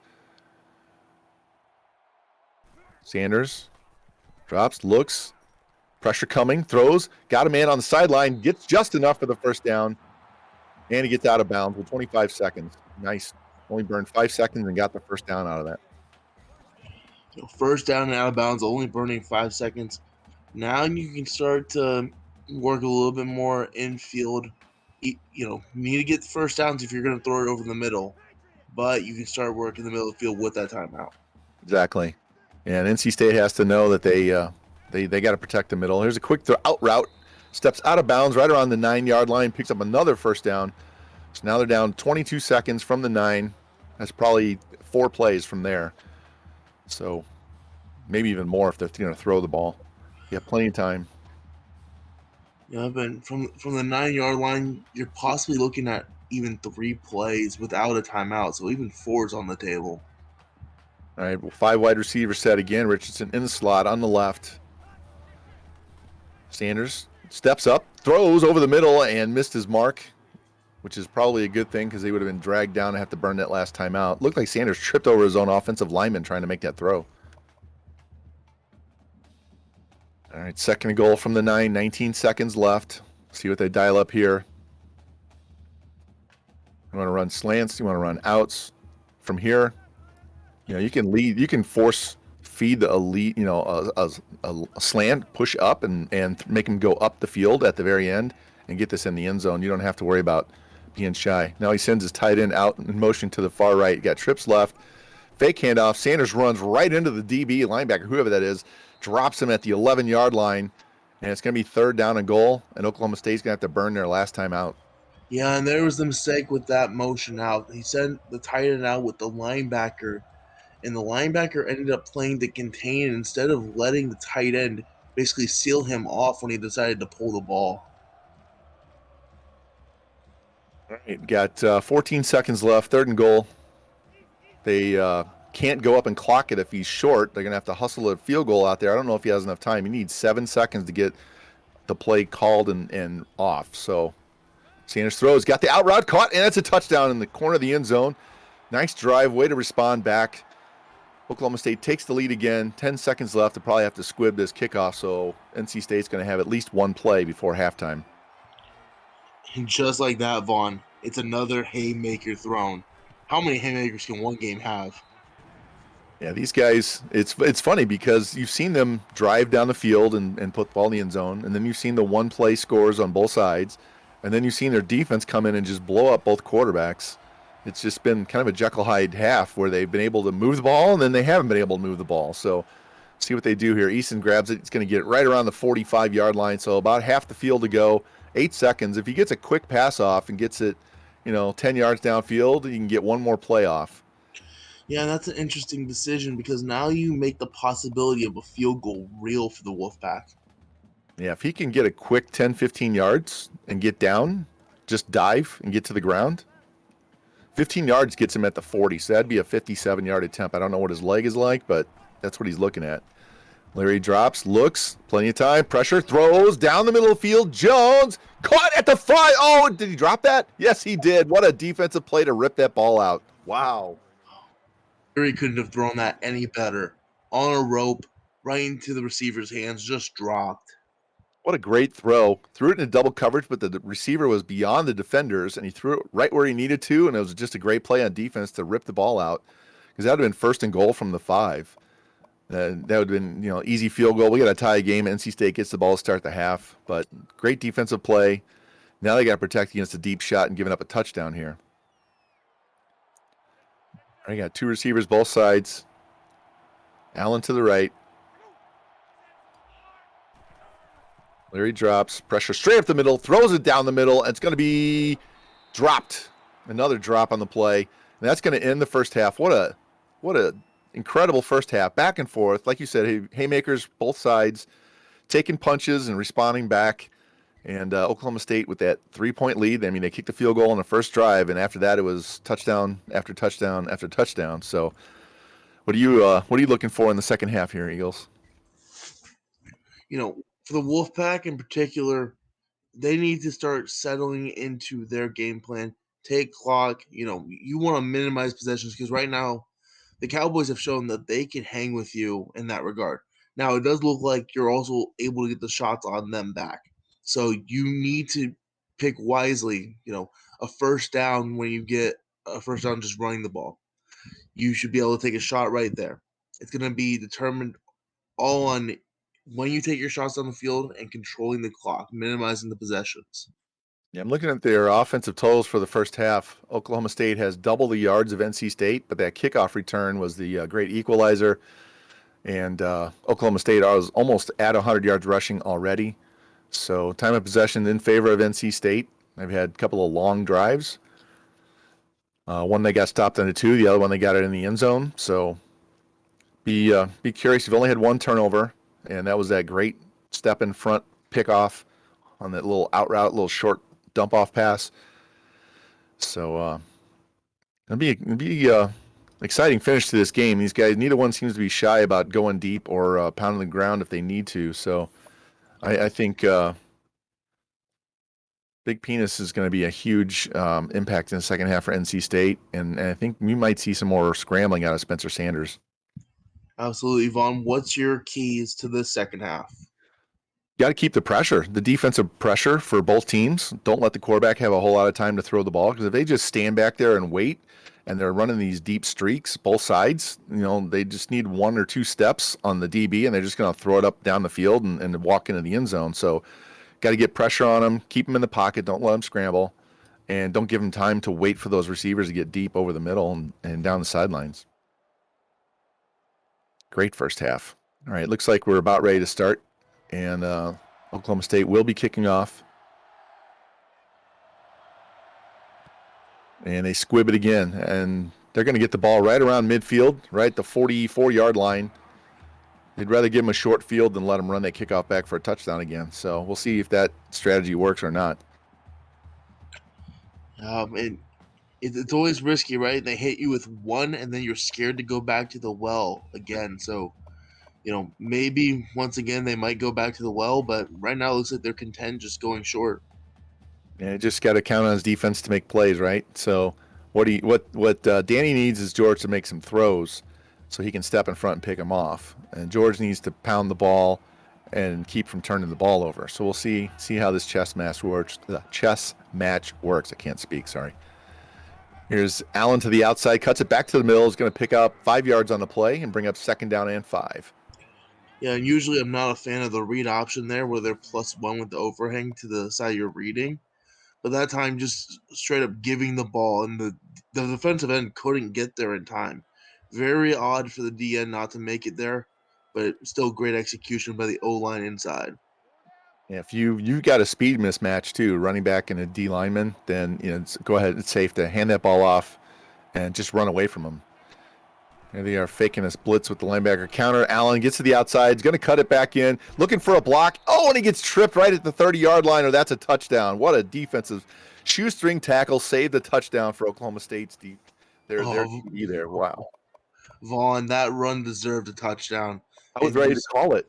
Sanders drops, looks, pressure coming, throws, got a man on the sideline, gets just enough for the first down, and he gets out of bounds with 25 seconds. Nice. Only burned 5 seconds and got the first down out of that. First down and out of bounds, only burning 5 seconds. Now you can start to work a little bit more infield. You need to get the first downs if you're going to throw it over the middle, but you can start working the middle of the field with that timeout. Exactly. And NC State has to know that they got to protect the middle. Here's a quick out route. Steps out of bounds right around the 9-yard line, picks up another first down. So now they're down 22 seconds from the 9. That's probably 4 plays from there. So maybe even more if they're going to throw the ball. You have plenty of time. Yeah, but from the 9-yard line, you're possibly looking at even 3 plays without a timeout. So even 4 is on the table. All right, well, 5 wide receiver set again. Richardson in the slot on the left. Sanders steps up, throws over the middle, and missed his mark, which is probably a good thing because they would have been dragged down and have to burn that last time out. Looked like Sanders tripped over his own offensive lineman trying to make that throw. All right, second and goal from the 9, 19 seconds left. See what they dial up here. You want to run slants, you want to run outs. From here, you can lead, you can force feed the elite, a slant, push up and make them go up the field at the very end and get this in the end zone. You don't have to worry about being shy. Now he sends his tight end out in motion to the far right. Got trips left. Fake handoff. Sanders runs right into the DB, linebacker, whoever that is, drops him at the 11-yard line, and it's going to be 3rd down and goal, and Oklahoma State's going to have to burn their last time out. Yeah, and there was the mistake with that motion out. He sent the tight end out with the linebacker, and the linebacker ended up playing to contain instead of letting the tight end basically seal him off when he decided to pull the ball. All right, got 14 seconds left, 3rd and goal. They can't go up and clock it if he's short. They're going to have to hustle a field goal out there. I don't know if he has enough time. He needs 7 seconds to get the play called and off. So Sanders throws, got the out route, caught, and it's a touchdown in the corner of the end zone. Nice drive, way to respond back. Oklahoma State takes the lead again. 10 seconds left. They'll probably have to squib this kickoff, so NC State's going to have at least 1 play before halftime. And just like that, Vaughn, it's another haymaker thrown. How many haymakers can one game have? Yeah, these guys, it's funny because you've seen them drive down the field and put the ball in the end zone, and then you've seen the 1-play scores on both sides, and then you've seen their defense come in and just blow up both quarterbacks. It's just been kind of a Jekyll Hyde half where they've been able to move the ball, and then they haven't been able to move the ball. So see what they do here. Easton grabs it. It's going to get right around the 45-yard line, so about half the field to go, 8 seconds. If he gets a quick pass off and gets it, 10 yards downfield, you can get 1 more play off. Yeah, that's an interesting decision because now you make the possibility of a field goal real for the Wolfpack. Yeah, if he can get a quick 10, 15 yards and get down, just dive and get to the ground, 15 yards gets him at the 40, so that'd be a 57-yard attempt. I don't know what his leg is like, but that's what he's looking at. Larry drops, looks, plenty of time, pressure, throws, down the middle of the field. Jones, caught at the 5. Oh, did he drop that? Yes, he did. What a defensive play to rip that ball out. Wow. Larry couldn't have thrown that any better. On a rope, right into the receiver's hands, just dropped. What a great throw. Threw it in double coverage, but the receiver was beyond the defenders, and he threw it right where he needed to, and it was just a great play on defense to rip the ball out, because that would have been 1st and goal from the 5. That would have been, easy field goal. We got to tie a game. NC State gets the ball to start the half, but great defensive play. Now they got to protect against a deep shot and giving up a touchdown here. I got 2 receivers both sides. Allen to the right. Larry drops, pressure straight up the middle, throws it down the middle, and it's going to be dropped. Another drop on the play. And that's going to end the first half. What a incredible first half. Back and forth. Like you said, haymakers both sides, taking punches and responding back. And Oklahoma State with that 3-point lead. I mean, they kicked the field goal on the first drive, and after that it was touchdown after touchdown after touchdown. So what are you looking for in the second half here, Eagles? For the Wolfpack in particular, they need to start settling into their game plan. Take clock. You want to minimize possessions because right now the Cowboys have shown that they can hang with you in that regard. Now, it does look like you're also able to get the shots on them back. So you need to pick wisely, a first down when you get a first down just running the ball. You should be able to take a shot right there. It's going to be determined all on when you take your shots on the field and controlling the clock, minimizing the possessions. Yeah, I'm looking at their offensive totals for the first half. Oklahoma State has double the yards of NC State, but that kickoff return was the great equalizer. And Oklahoma State was almost at 100 yards rushing already. So time of possession in favor of NC State. They've had a couple of long drives. One they got stopped on the 2, the other one they got it in the end zone. So be curious. You've only had 1 turnover, and that was that great step in front pickoff on that little out route, little short dump off pass. So it'll be exciting finish to this game. These guys, neither one seems to be shy about going deep or pounding the ground if they need to. So I think Big Penis is going to be a huge impact in the second half for NC State, and I think we might see some more scrambling out of Spencer Sanders. Absolutely, Vaughn. What's your keys to the second half? Got to keep the pressure, the defensive pressure for both teams. Don't let the quarterback have a whole lot of time to throw the ball, because if they just stand back there and wait, and they're running these deep streaks, both sides, they just need 1 or 2 steps on the DB, and they're just going to throw it up down the field and walk into the end zone. So got to get pressure on them, keep them in the pocket, don't let them scramble, and don't give them time to wait for those receivers to get deep over the middle and down the sidelines. Great first half. All right, looks like we're about ready to start, and Oklahoma State will be kicking off. And they squib it again, and they're going to get the ball right around midfield, right at the 44-yard line. They'd rather give them a short field than let them run that kickoff back for a touchdown again. So we'll see if that strategy works or not. It's always risky, right? They hit you with 1, and then you're scared to go back to the well again. So, maybe once again they might go back to the well, but right now it looks like they're content just going short. And just got to count on his defense to make plays, right? So what Danny needs is George to make some throws so he can step in front and pick them off. And George needs to pound the ball and keep from turning the ball over. So we'll see how this chess match works. I can't speak, sorry. Here's Allen to the outside, cuts it back to the middle, is going to pick up 5 yards on the play and bring up 2nd down and 5. Yeah, and usually I'm not a fan of the read option there where they're +1 with the overhang to the side you're reading. But that time, just straight up giving the ball, and the defensive end couldn't get there in time. Very odd for the DN not to make it there, but still great execution by the O-line inside. Yeah, if you've got a speed mismatch too, running back and a D lineman, then go ahead. It's safe to hand that ball off and just run away from them. Here they are faking this blitz with the linebacker counter. Allen gets to the outside. He's going to cut it back in. Looking for a block. Oh, and he gets tripped right at the 30-yard line, or that's a touchdown. What a defensive shoestring tackle. Saved the touchdown for Oklahoma State's deep. Their DB there. Wow. Vaughn, that run deserved a touchdown. I was ready to call it.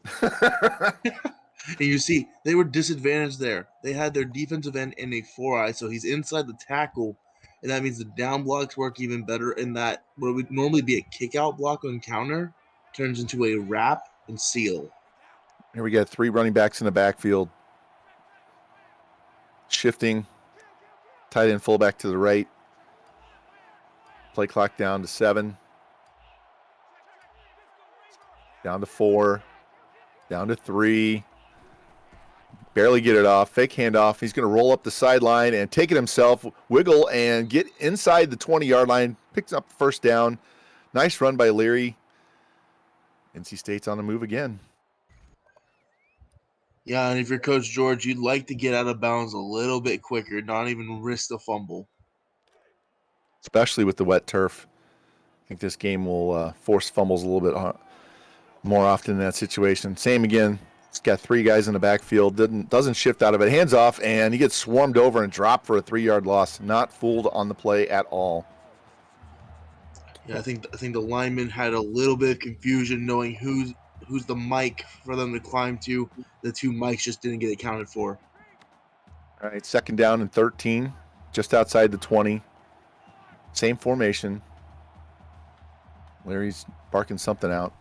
And you see, they were disadvantaged there. They had their defensive end in a 4-eye, so he's inside the tackle, and that means the down blocks work even better. And that what would normally be a kick-out block on counter turns into a wrap, and seal. Here we got 3 running backs in the backfield. Shifting. Tight end fullback to the right. Play clock down to 7. Down to 4. Down to 3. Barely get it off. Fake handoff. He's going to roll up the sideline and take it himself. Wiggle and get inside the 20-yard line. Picks up the first down. Nice run by Leary. NC State's on the move again. Yeah, and if you're Coach George, you'd like to get out of bounds a little bit quicker, not even risk the fumble. Especially with the wet turf. I think this game will force fumbles a little bit more often in that situation. Same again. It's got 3 guys in the backfield. Doesn't shift out of it. Hands off, and he gets swarmed over and dropped for a 3-yard loss. Not fooled on the play at all. Yeah, I think the lineman had a little bit of confusion knowing who's the mic for them to climb to. The 2 mics just didn't get accounted for. All right, 2nd down and 13, just outside the 20. Same formation. Larry's barking something out.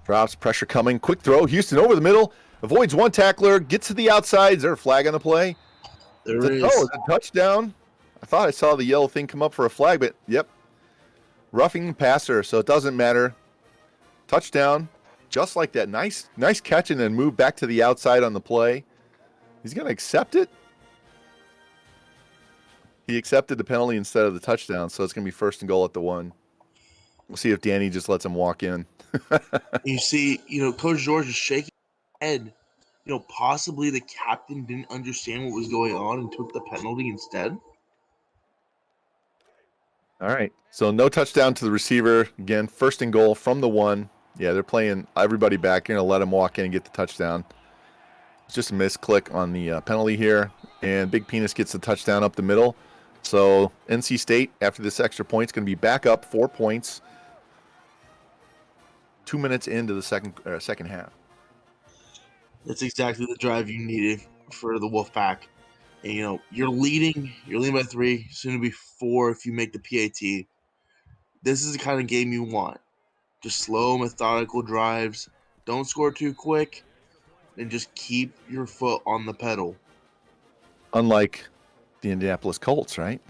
Drops, pressure coming, quick throw. Houston over the middle, avoids 1 tackler, gets to the outside. Is there a flag on the play? There is. Oh, it's a touchdown. I thought I saw the yellow thing come up for a flag, but yep. Roughing passer, so it doesn't matter. Touchdown, just like that. Nice catch and then move back to the outside on the play. He's going to accept it. He accepted the penalty instead of the touchdown, so it's going to be 1st and goal at the 1. We'll see if Danny just lets him walk in. You see, Coach George is shaking his head. Possibly the captain didn't understand what was going on and took the penalty instead. All right, so no touchdown to the receiver. Again, 1st and goal from the 1. Yeah, they're playing everybody back. You're going to let him walk in and get the touchdown. It's just a misclick on the penalty here, and Big Penis gets the touchdown up the middle. So NC State, after this extra point, is going to be back up 4 points 2 minutes into the second half. That's exactly the drive you needed for the Wolfpack. And you're leading by 3, soon to be 4 if you make the PAT. This is the kind of game you want. Just slow, methodical drives. Don't score too quick, and just keep your foot on the pedal. Unlike the Indianapolis Colts, right?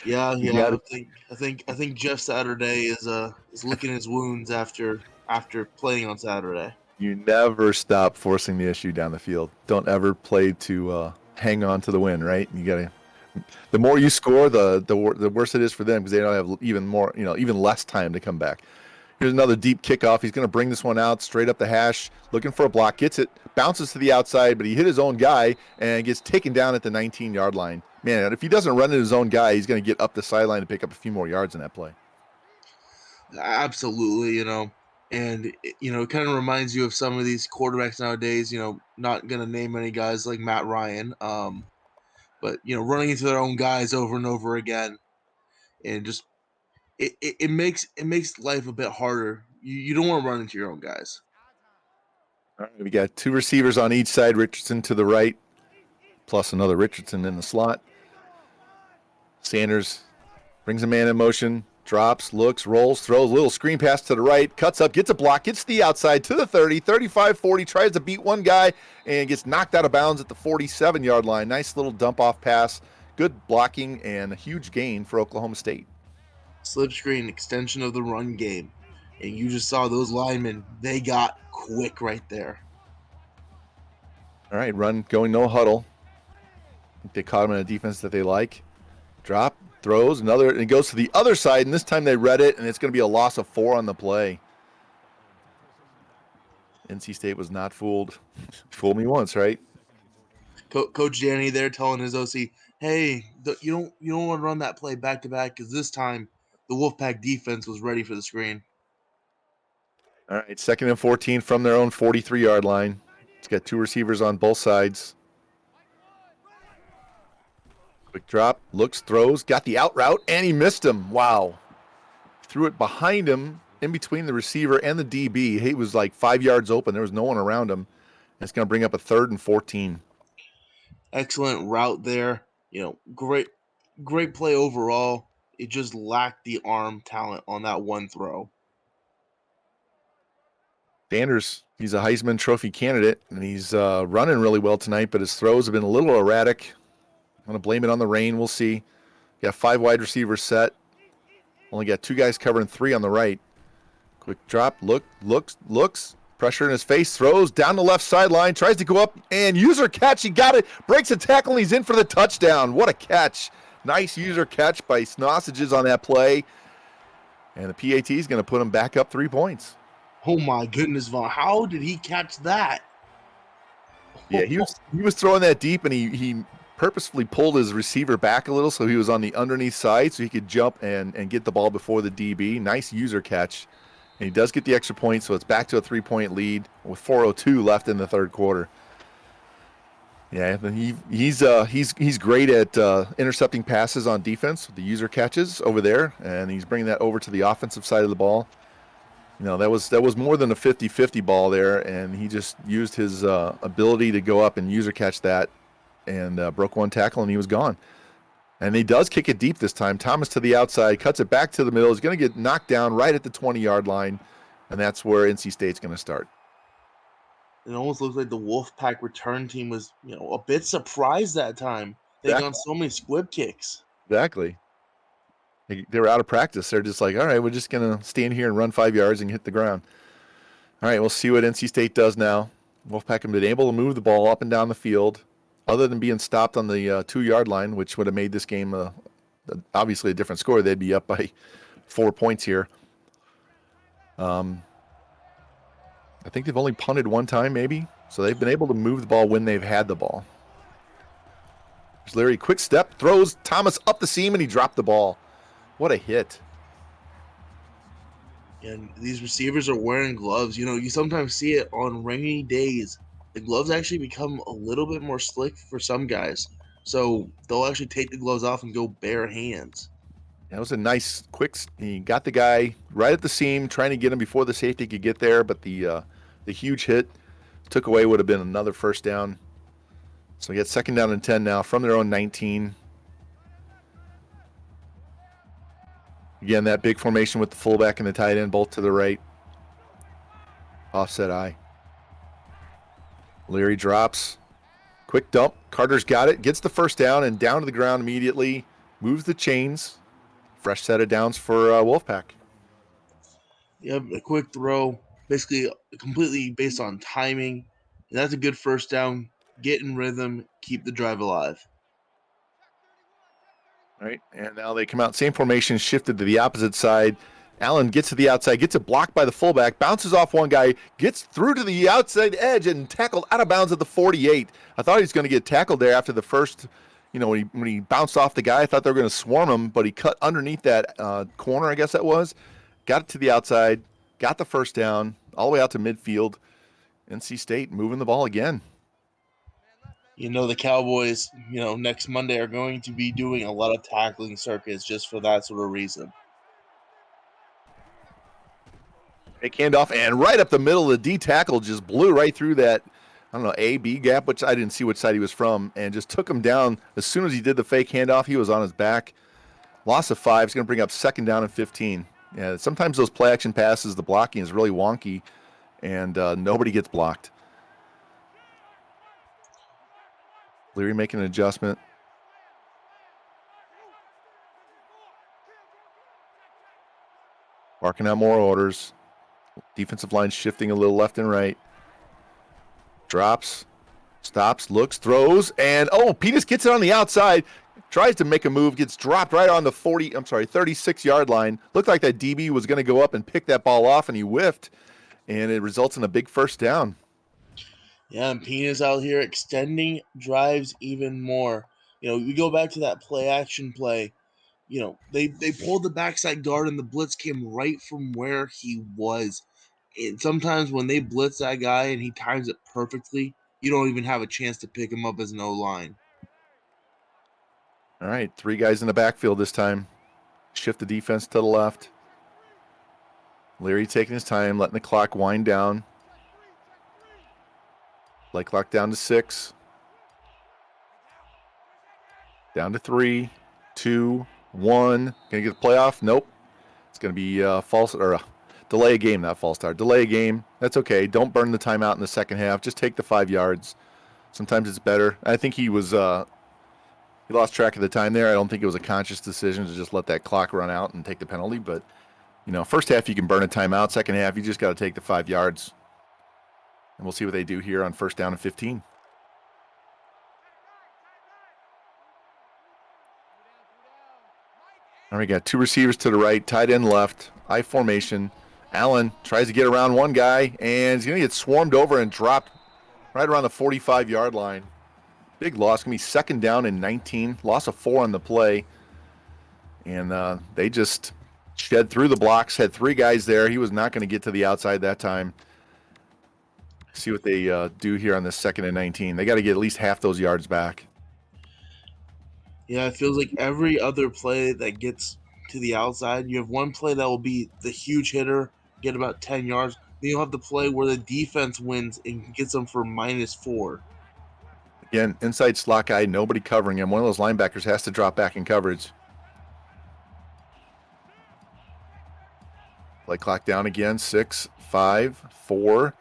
Yeah. I think Jeff Saturday is licking his wounds after playing on Saturday. You never stop forcing the issue down the field. Don't ever play to hang on to the win, right? You got to. The more you score, the worse it is for them because they don't have even less time to come back. Here's another deep kickoff. He's going to bring this one out straight up the hash, looking for a block. Gets it, bounces to the outside, but he hit his own guy and gets taken down at the 19-yard line. Man, if he doesn't run into his own guy, he's going to get up the sideline to pick up a few more yards in that play. Absolutely, and it kind of reminds you of some of these quarterbacks nowadays. Not going to name any guys like Matt Ryan, but running into their own guys over and over again, and just it makes life a bit harder. You don't want to run into your own guys. All right, we got 2 receivers on each side. Richardson to the right, plus another Richardson in the slot. Sanders brings a man in motion, drops, looks, rolls, throws, little screen pass to the right, cuts up, gets a block, gets to the outside to the 30, 35, 40, tries to beat one guy and gets knocked out of bounds at the 47-yard line. Nice little dump-off pass, good blocking, and a huge gain for Oklahoma State. Slip screen, extension of the run game. And you just saw those linemen, they got quick right there. All right, run, going no huddle. I think they caught him in a defense that they like. Drop, throws, another, and it goes to the other side, and this time they read it, and it's going to be a loss of 4 on the play. NC State was not fooled. Fooled me once, right? Coach Danny there telling his OC, hey, you don't want to run that play back-to-back because this time the Wolfpack defense was ready for the screen. All right, 2nd and 14 from their own 43-yard line. It's got 2 receivers on both sides. Quick drop, looks, throws, got the out route, and he missed him. Wow. Threw it behind him, in between the receiver and the DB. He was like 5 yards open. There was no one around him. It's going to bring up a 3rd and 14. Excellent route there. Great play overall. It just lacked the arm talent on that one throw. Sanders, he's a Heisman Trophy candidate, and he's running really well tonight, but his throws have been a little erratic. I'm going to blame it on the rain. We'll see. Got 5 wide receivers set. Only got 2 guys covering 3 on the right. Quick drop, looks. Pressure in his face, throws down the left sideline, tries to go up, and user catch. He got it, breaks a tackle, and he's in for the touchdown. What a catch. Nice user catch by Sausages on that play. And the PAT is going to put him back up 3 points. Oh my goodness, Vaughn. How did he catch that? Yeah, he was throwing that deep, and he purposefully pulled his receiver back a little so he was on the underneath side so he could jump and get the ball before the DB. Nice user catch. And he does get the extra point, so it's back to a 3-point lead with 4:02 left in the third quarter. Yeah, he's great at intercepting passes on defense with the user catches over there, and he's bringing that over to the offensive side of the ball. You know, that was more than a 50-50 ball there, and he just used his ability to go up and user catch that and broke 1 tackle, and he was gone. And he does kick it deep this time. Thomas to the outside, cuts it back to the middle. He's going to get knocked down right at the 20-yard line, and that's where NC State's going to start. It almost looks like the Wolfpack return team was, a bit surprised that time. They got so many squib kicks. Exactly. They were out of practice. They're just like, all right, we're just going to stand here and run 5 yards and hit the ground. All right, we'll see what NC State does now. Wolfpack have been able to move the ball up and down the field, other than being stopped on the 2-yard line, which would have made this game obviously a different score. They'd be up by 4 points here. I think they've only punted 1 time, maybe. So they've been able to move the ball when they've had the ball. There's Larry, quick step, throws Thomas up the seam, and he dropped the ball. What a hit. And these receivers are wearing gloves. You sometimes see it on rainy days. The gloves actually become a little bit more slick for some guys. So they'll actually take the gloves off and go bare hands. That was a nice quick. He got the guy right at the seam, trying to get him before the safety could get there, but the huge hit took away would have been another first down. So we get 2nd down and 10 now from their own 19. Again, that big formation with the fullback and the tight end both to the right. Offset eye. Leary drops. Quick dump. Carter's got it. Gets the first down and down to the ground immediately. Moves the chains. Fresh set of downs for Wolfpack. Yep, a quick throw. Basically completely based on timing. And that's a good first down. Get in rhythm. Keep the drive alive. All right, and now they come out. Same formation, shifted to the opposite side. Allen gets to the outside, gets it blocked by the fullback, bounces off one guy, gets through to the outside edge and tackled out of bounds at the 48. I thought he was going to get tackled there after the first, when he bounced off the guy. I thought they were going to swarm him, but he cut underneath that corner, I guess that was. Got it to the outside, got the first down, all the way out to midfield. NC State moving the ball again. The Cowboys, next Monday are going to be doing a lot of tackling circuits just for that sort of reason. Fake handoff, and right up the middle, the D tackle just blew right through that, A-B gap, which I didn't see which side he was from, and just took him down. As soon as he did the fake handoff, he was on his back. Loss of 5. It's going to bring up 2nd down and 15. Yeah, sometimes those play action passes, the blocking is really wonky, and nobody gets blocked. Leary making an adjustment. Barking out more orders. Defensive line shifting a little left and right. Drops, stops, looks, throws, and Peters gets it on the outside. Tries to make a move, gets dropped right on the 36-yard line. Looked like that DB was going to go up and pick that ball off, and he whiffed, and it results in a big first down. Yeah, and Pena's out here extending drives even more. We go back to that play action play. They pulled the backside guard and the blitz came right from where he was. And sometimes when they blitz that guy and he times it perfectly, you don't even have a chance to pick him up as an O-line. All right, 3 guys in the backfield this time. Shift the defense to the left. Leary taking his time, letting the clock wind down. Play clock down to 6. Down to 3, 2, 1. Gonna get the playoff? Nope. It's gonna be false or delay a game, not false start. Delay a game. That's okay. Don't burn the timeout in the second half. Just take the 5 yards. Sometimes it's better. I think he lost track of the time there. I don't think it was a conscious decision to just let that clock run out and take the penalty. But, first half you can burn a timeout. Second half, you just got to take the 5 yards. And we'll see what they do here on first down and 15. All right, got 2 receivers to the right, tight end left, I formation. Allen tries to get around one guy, and he's going to get swarmed over and dropped right around the 45-yard line. Big loss. Going to be second down and 19. Loss of 4 on the play. And they just shed through the blocks, had 3 guys there. He was not going to get to the outside that time. See what they do here on this second and 19. They got to get at least half those yards back. Yeah, it feels like every other play that gets to the outside, you have one play that will be the huge hitter, get about 10 yards. Then you'll have the play where the defense wins and gets them for -4. Again, inside slot guy, nobody covering him. One of those linebackers has to drop back in coverage. Play clock down again. 6, 5, 4,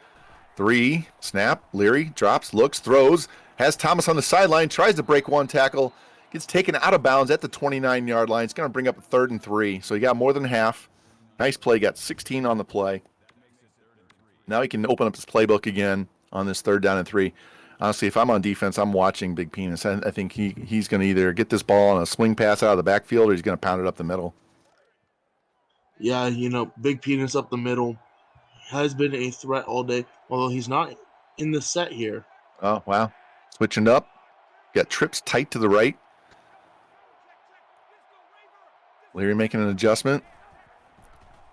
3. Snap. Leary drops, looks, throws. Has Thomas on the sideline. Tries to break one tackle. Gets taken out of bounds at the 29-yard line. It's going to bring up a 3rd and 3. So he got more than half. Nice play. Got 16 on the play. Now he can open up his playbook again on this 3rd down and 3. Honestly, if I'm on defense, I'm watching Big Penis. I think he's going to either get this ball on a swing pass out of the backfield or he's going to pound it up the middle. Yeah, Big Penis up the middle has been a threat all day, although he's not in the set here. Oh, wow. Switching up. Got trips tight to the right. Leary making an adjustment.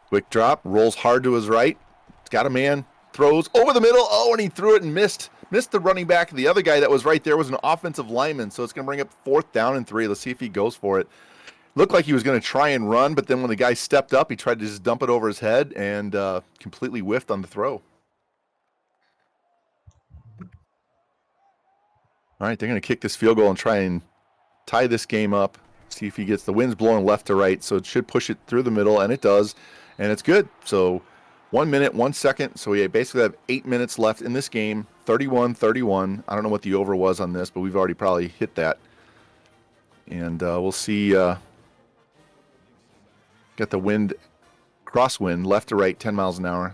Quick drop. Rolls hard to his right. He's got a man. Throws over the middle. Oh, and he threw it and missed the running back. The other guy that was right there was an offensive lineman, so it's going to bring up 4th down and 3. Let's see if he goes for it. Looked like he was going to try and run, but then when the guy stepped up, he tried to just dump it over his head and completely whiffed on the throw. All right, they're going to kick this field goal and try and tie this game up. See if he gets the wind's blowing left to right, so it should push it through the middle, and it does, and it's good. So 1 minute, 1 second. So we basically have 8 minutes left in this game, 31-31. I don't know what the over was on this, but we've already probably hit that. And we'll see. Got the wind, crosswind, left to right, 10 miles an hour.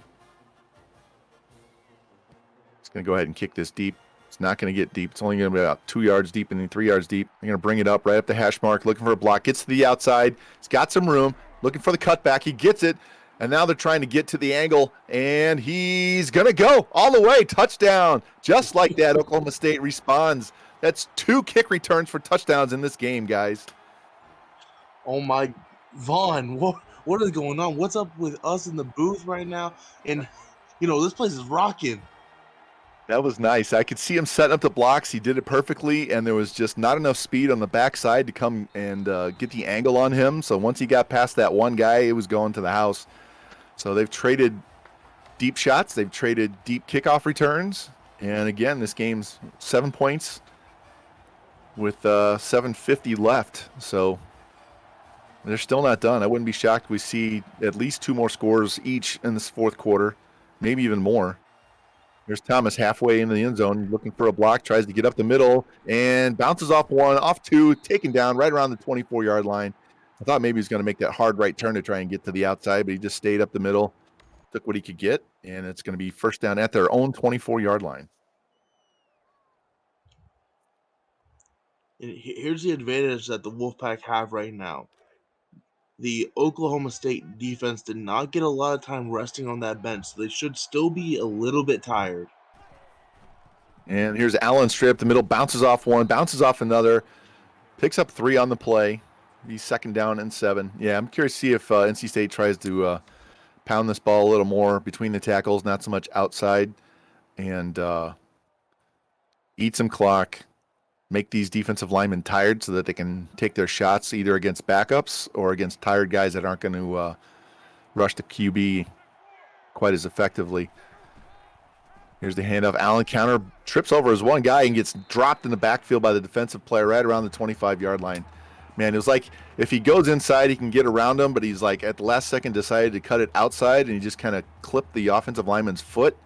It's going to go ahead and kick this deep. It's not going to get deep. It's only going to be about 2 yards deep and then 3 yards deep. They're going to bring it up right up the hash mark, looking for a block. Gets to the outside. He's got some room. Looking for the cutback. He gets it. And now they're trying to get to the angle. And he's going to go all the way. Touchdown. Just like that, Oklahoma State responds. That's 2 kick returns for touchdowns in this game, guys. Oh, my. Vaughn, what is going on? What's up with us in the booth right now? And, this place is rocking. That was nice. I could see him setting up the blocks. He did it perfectly, and there was just not enough speed on the backside to come and get the angle on him. So once he got past that one guy, it was going to the house. So they've traded deep shots. They've traded deep kickoff returns. And, again, this game's 7 points with 7:50 left. So they're still not done. I wouldn't be shocked we see at least 2 more scores each in this 4th quarter, maybe even more. There's Thomas halfway into the end zone, looking for a block, tries to get up the middle, and bounces off 1, off 2, taken down right around the 24-yard line. I thought maybe he was going to make that hard right turn to try and get to the outside, but he just stayed up the middle, took what he could get, and it's going to be first down at their own 24-yard line. And here's the advantage that the Wolfpack have right now. The Oklahoma State defense did not get a lot of time resting on that bench, so they should still be a little bit tired. And here's Allen strip. The middle bounces off 1, bounces off another, picks up 3 on the play. Be second down and 7. Yeah, I'm curious to see if NC State tries to pound this ball a little more between the tackles, not so much outside, and eat some clock. Make these defensive linemen tired so that they can take their shots either against backups or against tired guys that aren't going to rush the QB quite as effectively. Here's the handoff. Allen counter, trips over his one guy and gets dropped in the backfield by the defensive player right around the 25-yard line. Man, it was like if he goes inside, he can get around him, but he's like at the last second decided to cut it outside, and he just kind of clipped the offensive lineman's foot.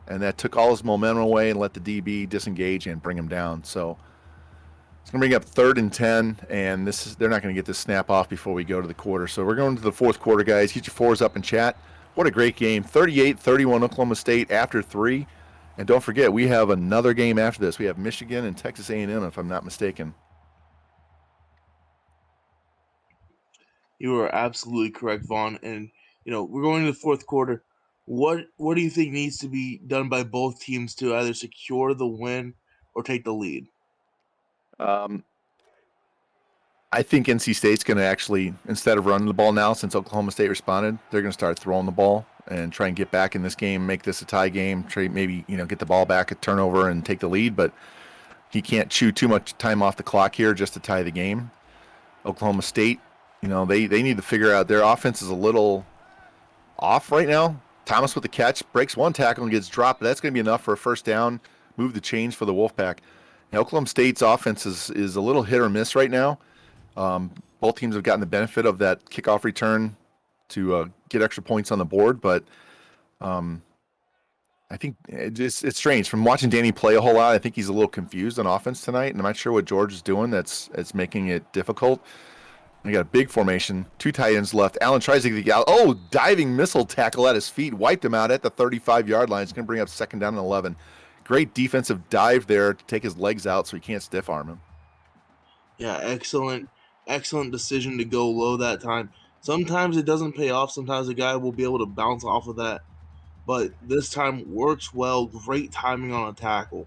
and that took all his momentum away and let the DB disengage and bring him down. So it's going to bring up 3rd and 10, and they're not going to get this snap off before we go to the quarter. So we're going to the fourth quarter, guys. Get your fours up in chat. What a great game. 38-31 Oklahoma State after 3. And don't forget, we have another game after this. We have Michigan and Texas A&M, if I'm not mistaken. You are absolutely correct, Vaughn. And we're going to the fourth quarter. What do you think needs to be done by both teams to either secure the win or take the lead? I think NC State's going to actually, instead of running the ball now, since Oklahoma State responded, they're going to start throwing the ball and try and get back in this game, make this a tie game, try maybe get the ball back, a turnover, and take the lead. But he can't chew too much time off the clock here just to tie the game. Oklahoma State, they need to figure out their offense is a little off right now. Thomas with the catch, breaks one tackle and gets dropped, but that's going to be enough for a first down, move the chains for the Wolfpack. Now, Oklahoma State's offense is a little hit or miss right now. Both teams have gotten the benefit of that kickoff return to get extra points on the board, but I think it's strange. From watching Danny play a whole lot, I think he's a little confused on offense tonight, and I'm not sure what George is doing that's making it difficult. We got a big formation, 2 tight ends left. Allen tries to get the out. Oh, diving missile tackle at his feet, wiped him out at the 35-yard line. It's going to bring up 2nd down and 11. Great defensive dive there to take his legs out so he can't stiff arm him. Yeah, excellent decision to go low that time. Sometimes it doesn't pay off. Sometimes a guy will be able to bounce off of that. But this time works well. Great timing on a tackle.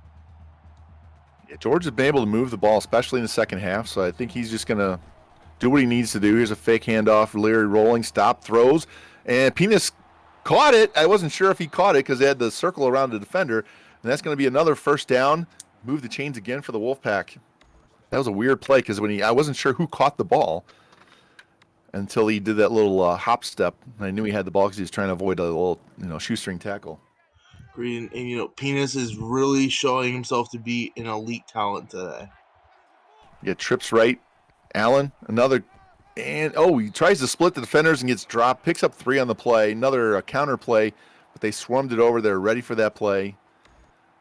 Yeah, George has been able to move the ball, especially in the second half, so I think he's just going to do what he needs to do. Here's a fake handoff. Leary rolling, stop, throws, and Penis caught it. I wasn't sure if he caught it because they had the circle around the defender, and that's going to be another first down. Move the chains again for the Wolfpack. That was a weird play because I wasn't sure who caught the ball until he did that little hop step. I knew he had the ball because he was trying to avoid a little shoestring tackle. Green, and Penis is really showing himself to be an elite talent today. You get trips right. Allen, another, and he tries to split the defenders and gets dropped. Picks up 3 on the play. Another counter play, but they swarmed it over. They're ready for that play,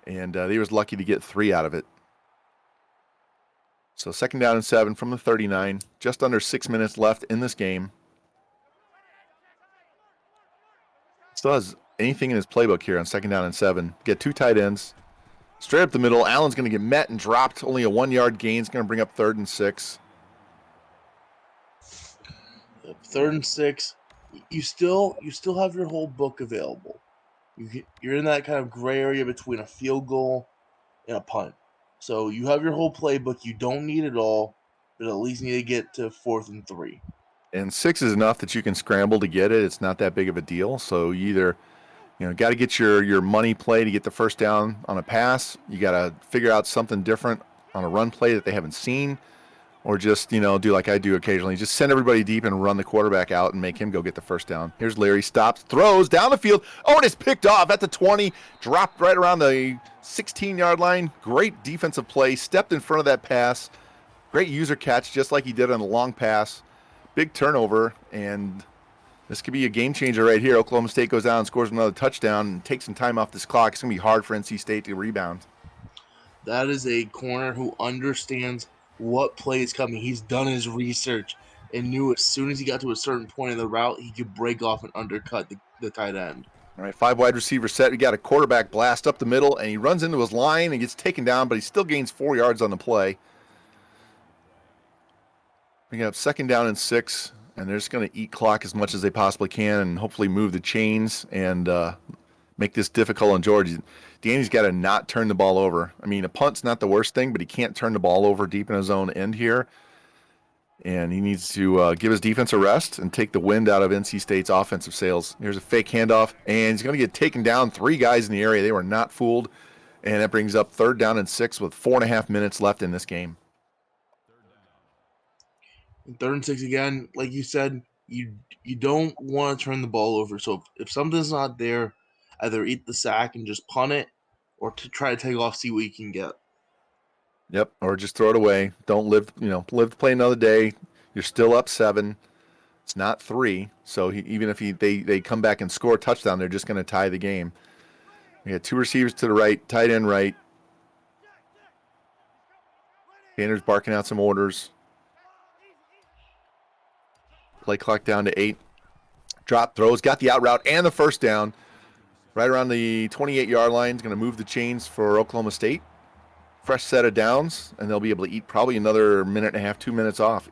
and they was lucky to get 3 out of it. So 2nd down and 7 from the 39. Just under 6 minutes left in this game. Still has anything in his playbook here on 2nd down and 7. Get 2 tight ends. Straight up the middle. Allen's going to get met and dropped. Only a 1-yard gain. It's going to bring up 3rd and 6. 3rd and 6. You still have your whole book available. You're in that kind of gray area between a field goal and a punt. So you have your whole playbook. You don't need it all, but at least need to get to 4th and 3. And 6 is enough that you can scramble to get it. It's not that big of a deal. So you either got to get your money play to get the first down on a pass. You got to figure out something different on a run play that they haven't seen. Or just, do like I do occasionally. Just send everybody deep and run the quarterback out and make him go get the first down. Here's Leary, stops, throws, down the field. Oh, and it's picked off at the 20. Dropped right around the 16-yard line. Great defensive play. Stepped in front of that pass. Great user catch, just like he did on the long pass. Big turnover, and this could be a game changer right here. Oklahoma State goes down and scores another touchdown and takes some time off this clock. It's going to be hard for NC State to rebound. That is a corner who understands what play is coming. He's done his research and knew as soon as he got to a certain point in the route, he could break off and undercut the tight end. All right, 5 wide receiver set. We got a quarterback blast up the middle, and he runs into his line and gets taken down, but he still gains 4 yards on the play. We got 2nd down and 6, and they're just going to eat clock as much as they possibly can and hopefully move the chains and make this difficult on George. Danny's got to not turn the ball over. I mean, a punt's not the worst thing, but he can't turn the ball over deep in his own end here. And he needs to give his defense a rest and take the wind out of NC State's offensive sails. Here's a fake handoff, and he's going to get taken down. 3 guys in the area. They were not fooled. And that brings up 3rd down and 6 with 4.5 minutes left in this game. 3rd and 6 again, like you said, you don't want to turn the ball over. So if something's not there, either eat the sack and just punt it, or to try to take off, see what you can get. Yep, or just throw it away. Don't live to play another day. You're still up 7. It's not 3. So even if they come back and score a touchdown, they're just going to tie the game. We got two receivers to the right, tight end right. Sanders barking out some orders. Play clock down to 8. Drop throws, got the out route and the first down. Right around the 28-yard line. Is going to move the chains for Oklahoma State. Fresh set of downs, and they'll be able to eat probably another minute and a half, 2 minutes off.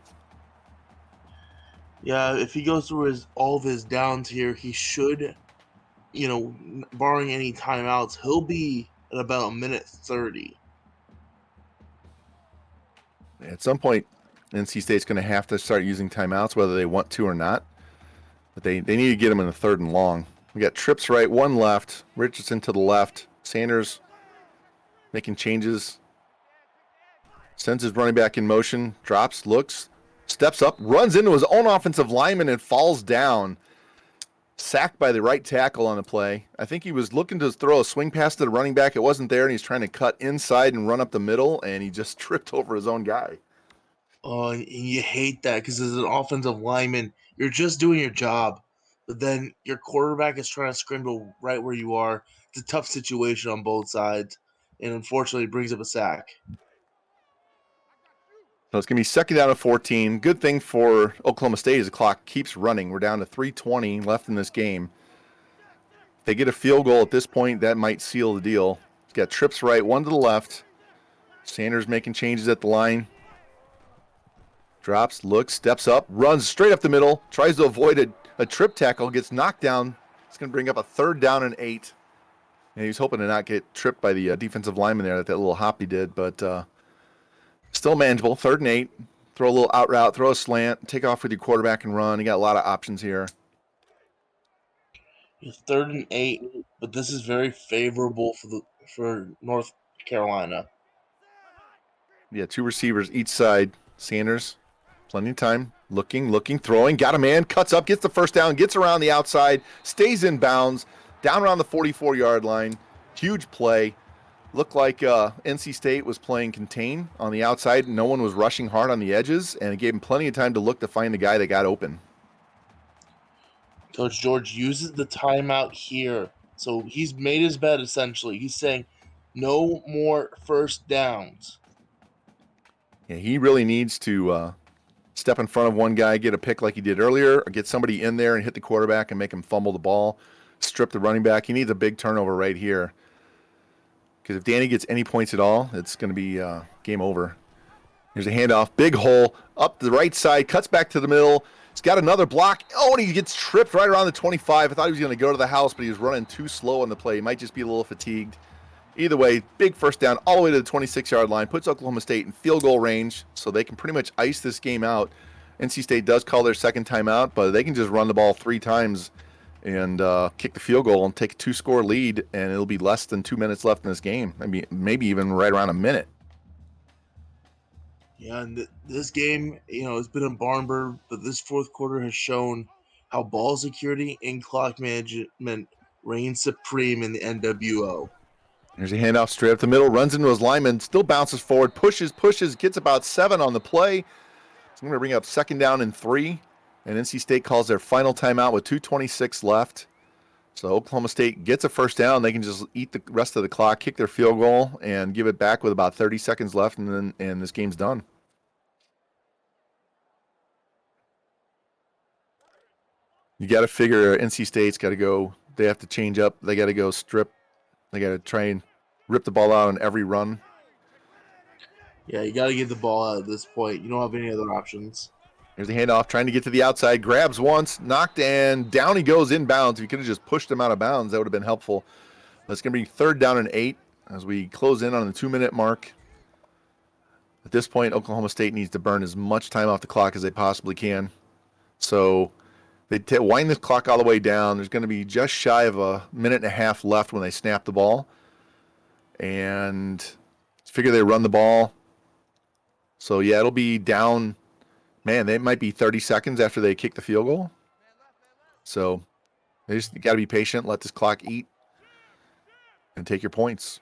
Yeah, if he goes through all of his downs here, he should, barring any timeouts, he'll be at about a minute 30. At some point, NC State's going to have to start using timeouts, whether they want to or not. But they need to get them in the 3rd and long. We got trips right, 1 left. Richardson to the left. Sanders making changes. Sends his running back in motion. Drops, looks, steps up, runs into his own offensive lineman and falls down. Sacked by the right tackle on the play. I think he was looking to throw a swing pass to the running back. It wasn't there, and he's trying to cut inside and run up the middle, and he just tripped over his own guy. Oh, and you hate that because as an offensive lineman, you're just doing your job. But then your quarterback is trying to scramble right where you are. It's a tough situation on both sides. And unfortunately, it brings up a sack. So it's going to be 2nd down and 14. Good thing for Oklahoma State is the clock keeps running. We're down to 3:20 left in this game. If they get a field goal at this point, that might seal the deal. He's got trips right, 1 to the left. Sanders making changes at the line. Drops, looks, steps up, runs straight up the middle, tries to avoid a trip tackle, gets knocked down. It's going to bring up a 3rd down and 8. And he was hoping to not get tripped by the defensive lineman there, that little hop he did, but still manageable. 3rd and 8. Throw a little out route, throw a slant, take off with your quarterback and run. You got a lot of options here. It's 3rd and 8, but this is very favorable for North Carolina. Yeah, 2 receivers each side. Sanders, plenty of time. Looking, throwing. Got a man, cuts up, gets the first down, gets around the outside, stays in bounds, down around the 44-yard line. Huge play. Looked like NC State was playing contain on the outside. No one was rushing hard on the edges, and it gave him plenty of time to look to find the guy that got open. Coach George uses the timeout here. So he's made his bet, essentially. He's saying no more first downs. Yeah, he really needs to step in front of one guy, get a pick like he did earlier, or get somebody in there and hit the quarterback and make him fumble the ball, strip the running back. He needs a big turnover right here. Because if Danny gets any points at all, it's going to be game over. Here's a handoff. Big hole up the right side. Cuts back to the middle. He's got another block. Oh, and he gets tripped right around the 25. I thought he was going to go to the house, but he was running too slow on the play. He might just be a little fatigued. Either way, big first down all the way to the 26-yard line. Puts Oklahoma State in field goal range, so they can pretty much ice this game out. NC State does call their second timeout, but they can just run the ball 3 times and kick the field goal and take a 2-score lead, and it'll be less than 2 minutes left in this game. I mean, maybe even right around a minute. Yeah, and this game, it's been a barn burner, but this fourth quarter has shown how ball security and clock management reigns supreme in the NWO. There's a handoff straight up the middle, runs into his lineman, still bounces forward, pushes, gets about 7 on the play. It's going to bring up 2nd down and 3. And NC State calls their final timeout with 2:26 left. So Oklahoma State gets a first down. They can just eat the rest of the clock, kick their field goal, and give it back with about 30 seconds left, and this game's done. You got to figure NC State's got to go. They have to change up. They got to go strip. They got to try and rip the ball out on every run. Yeah, you got to get the ball out at this point. You don't have any other options. Here's the handoff, trying to get to the outside. Grabs once, knocked, and down he goes inbounds. If you could have just pushed him out of bounds, that would have been helpful. That's going to be 3rd down and 8 as we close in on the 2-minute mark. At this point, Oklahoma State needs to burn as much time off the clock as they possibly can. So they wind the clock all the way down. There's going to be just shy of a minute and a half left when they snap the ball. And figure they run the ball. So, yeah, it'll be down. Man, they might be 30 seconds after they kick the field goal. So they just got to be patient, let this clock eat, and take your points.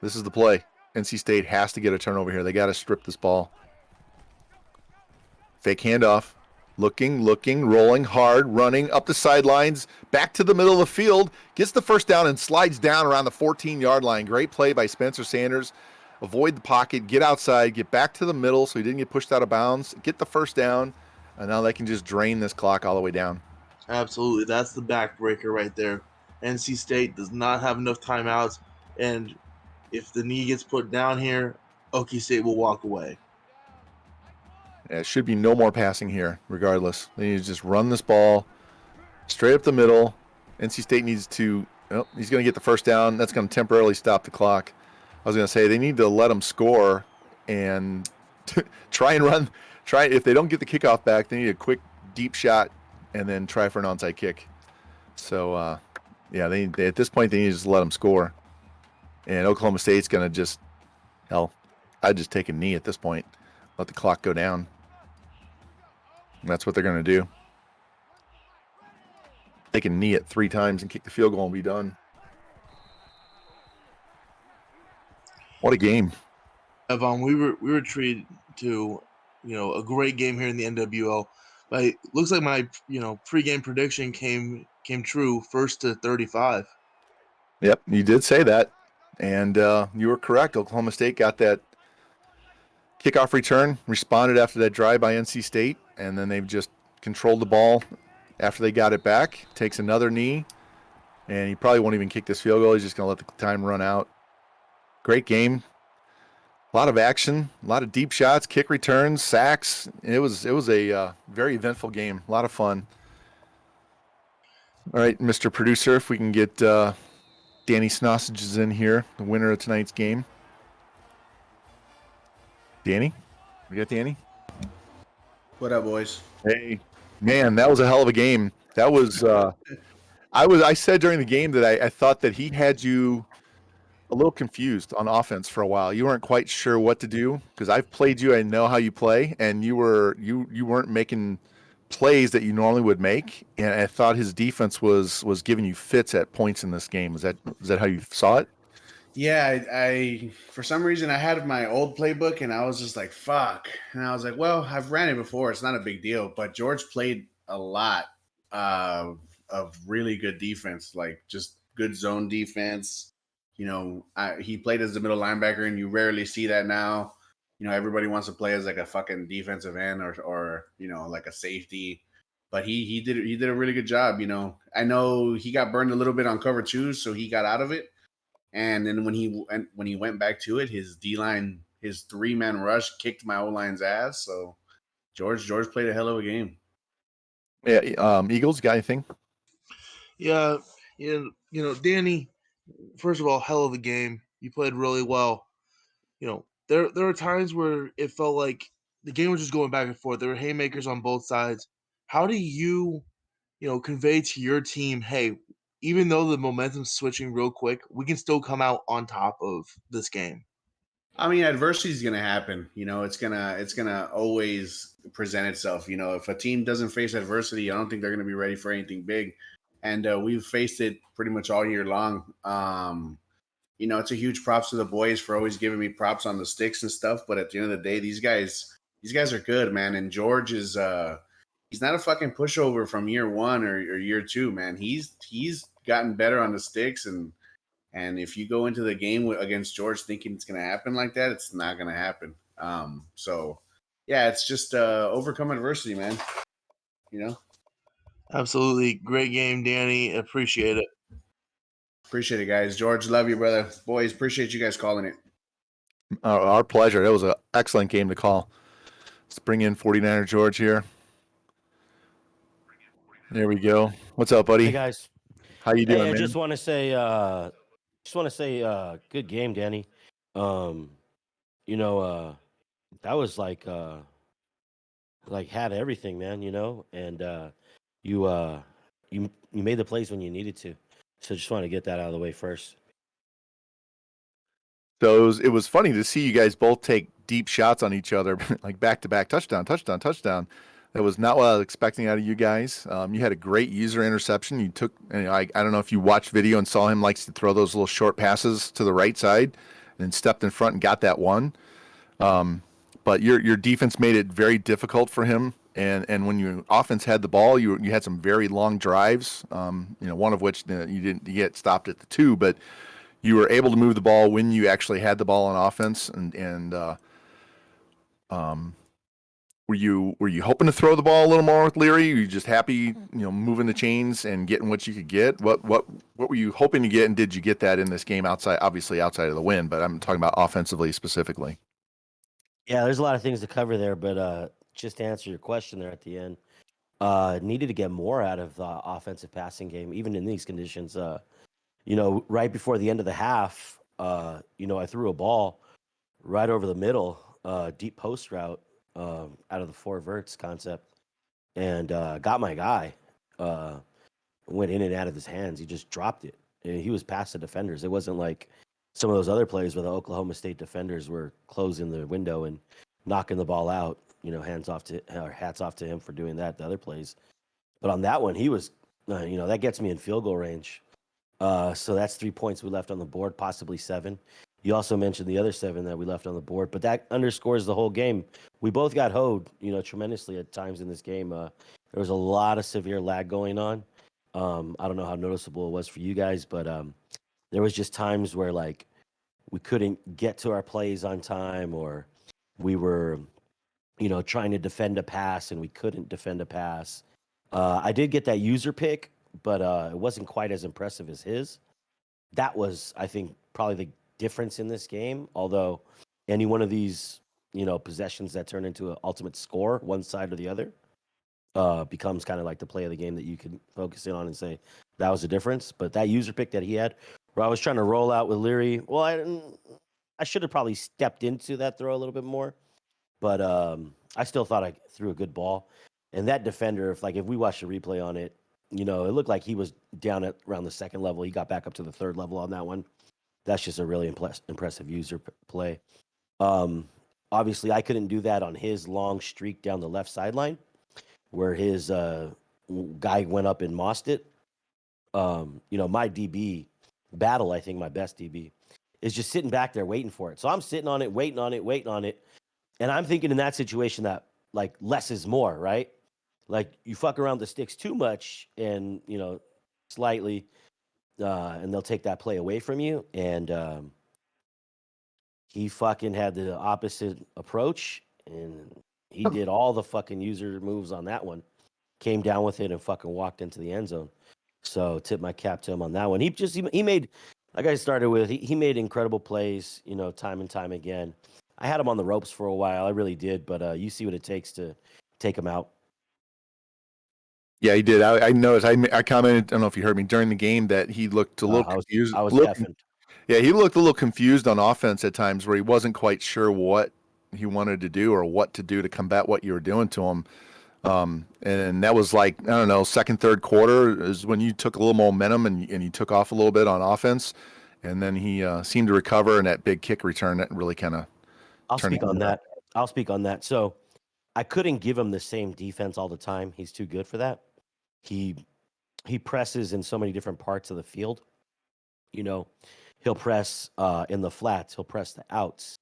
This is the play. NC State has to get a turnover here. They got to strip this ball. Fake handoff. looking, rolling hard, running up the sidelines, back to the middle of the field, gets the first down and slides down around the 14-yard line. Great play by Spencer Sanders. Avoid the pocket, get outside, get back to the middle so he didn't get pushed out of bounds, get the first down, and now they can just drain this clock all the way down. Absolutely. That's the backbreaker right there. NC State does not have enough timeouts, and if the knee gets put down here, Okie State will walk away. Yeah, it should be no more passing here, regardless. They need to just run this ball straight up the middle. NC State needs to, he's going to get the first down. That's going to temporarily stop the clock. I was going to say they need to let them score and try and run. If they don't get the kickoff back, they need a quick, deep shot and then try for an onside kick. So, they at this point, they need to just let them score. And Oklahoma State's going to just, I'd just take a knee at this point. Let the clock go down. And that's what they're going to do. They can knee it 3 times and kick the field goal and be done. What a game. Vaughn, we were treated to, a great game here in the NWO. But it looks like my, pregame prediction came true, 1st to 35. Yep, you did say that. And you were correct. Oklahoma State got that kickoff return, responded after that drive by NC State, and then they've just controlled the ball after they got it back. Takes another knee, and he probably won't even kick this field goal. He's just going to let the time run out. Great game. A lot of action, a lot of deep shots, kick returns, sacks. It was a very eventful game. A lot of fun. All right, Mr. Producer, if we can get Danny Sausages in here, the winner of tonight's game. Danny? We got Danny? What up, boys? Hey, man, that was a hell of a game. That was I said during the game that I thought that he had you a little confused on offense for a while. You weren't quite sure what to do because I've played you. I know how you play, and you weren't making plays that you normally would make. And I thought his defense was giving you fits at points in this game. Is that how you saw it? Yeah, I for some reason I had my old playbook and I was just like, fuck. And I was like, well, I've ran it before. It's not a big deal. But George played a lot of really good defense, like just good zone defense. He played as the middle linebacker, and you rarely see that now. Everybody wants to play as like a fucking defensive end or like a safety. But he did a really good job. I know he got burned a little bit on cover 2, so he got out of it. And then when he went back to it, his D-line, his 3-man rush kicked my O-line's ass. So George played a hell of a game. Yeah, Eagles, got anything? Yeah, Danny, first of all, hell of a game. You played really well. There are times where it felt like the game was just going back and forth. There were haymakers on both sides. How do you, convey to your team, hey, even though the momentum's switching real quick, we can still come out on top of this game? I mean, adversity is going to happen. It's gonna always present itself. If a team doesn't face adversity, I don't think they're going to be ready for anything big. And we've faced it pretty much all year long. It's a huge props to the boys for always giving me props on the sticks and stuff. But at the end of the day, these guys are good, man. And George is he's not a fucking pushover from year 1 or year 2, man. He's gotten better on the sticks, and if you go into the game against George thinking it's going to happen like that, it's not going to happen. So yeah, it's just overcome adversity, man. Absolutely. Great game, Danny. Appreciate it. Appreciate it, guys. George, love you, brother. Boys, appreciate you guys calling it. Our pleasure. That was an excellent game to call. Let's bring in 49er George here. There we go. What's up, buddy? Hey guys. How you doing, Hey, I man? just want to say, good game, Danny. That was like had everything, man. And you made the plays when you needed to. So just want to get that out of the way first. So it was funny to see you guys both take deep shots on each other, like back-to-back touchdown. That was not what I was expecting out of you guys. You had a great user interception. You took, I don't know if you watched video and saw him likes to throw those little short passes to the right side and then stepped in front and got that one. But your defense made it very difficult for him and when your offense had the ball, you had some very long drives. One of which you didn't get stopped at the 2, but you were able to move the ball when you actually had the ball on offense. And were you hoping to throw the ball a little more with Leary? Were you just happy, moving the chains and getting what you could get? What were you hoping to get, and did you get that in this game? Obviously outside of the win, but I'm talking about offensively specifically. Yeah, there's a lot of things to cover there, but just to answer your question there at the end, needed to get more out of the offensive passing game, even in these conditions. Right before the end of the half, I threw a ball right over the middle, deep post route, out of the four verts concept, and got my guy. Went in and out of his hands. He just dropped it. And he was past the defenders. It wasn't like some of those other plays where the Oklahoma State defenders were closing the window and knocking the ball out. Hats off to him for doing that. The other plays, but on that one, he was, that gets me in field goal range. So that's 3 points we left on the board, possibly 7. You also mentioned the other 7 that we left on the board, but that underscores the whole game. We both got hoed, tremendously at times in this game. There was a lot of severe lag going on. I don't know how noticeable it was for you guys, but there was just times where like we couldn't get to our plays on time, or we were, trying to defend a pass and we couldn't defend a pass. I did get that user pick, but it wasn't quite as impressive as his. That was, I think, probably the difference in this game. Although any one of these, possessions that turn into an ultimate score, one side or the other, becomes kind of like the play of the game that you can focus in on and say that was the difference. But that user pick that he had, where I was trying to roll out with Leary, well, I should have probably stepped into that throw a little bit more, but I still thought I threw a good ball. And that defender, if we watched a replay on it, it looked like he was down at around the second level. He got back up to the third level on that one. That's just a really impressive user play. Obviously, I couldn't do that on his long streak down the left sideline, where his guy went up and mossed it. My DB battle, I think my best DB, is just sitting back there waiting for it. So I'm sitting on it, waiting on it. And I'm thinking in that situation that less is more, right? Like you fuck around the sticks too much and, slightly, and they'll take that play away from you. And he fucking had the opposite approach, and he did all the fucking user moves on that one. Came down with it and fucking walked into the end zone. So tip my cap to him on that one. He made, like I started with, he made incredible plays, time and time again. I had him on the ropes for a while. I really did, but you see what it takes to take him out. Yeah, he did. I noticed. I commented. I don't know if you heard me during the game that he looked a little confused. I was deafened. Yeah, he looked a little confused on offense at times, where he wasn't quite sure what he wanted to do or what to do to combat what you were doing to him. And that was I don't know, second, third quarter is when you took a little momentum and you took off a little bit on offense, and then he seemed to recover, and that big kick return that really kind of. I'll speak on that. So I couldn't give him the same defense all the time. He's too good for that. He presses in so many different parts of the field. He'll press in the flats. He'll press the outs.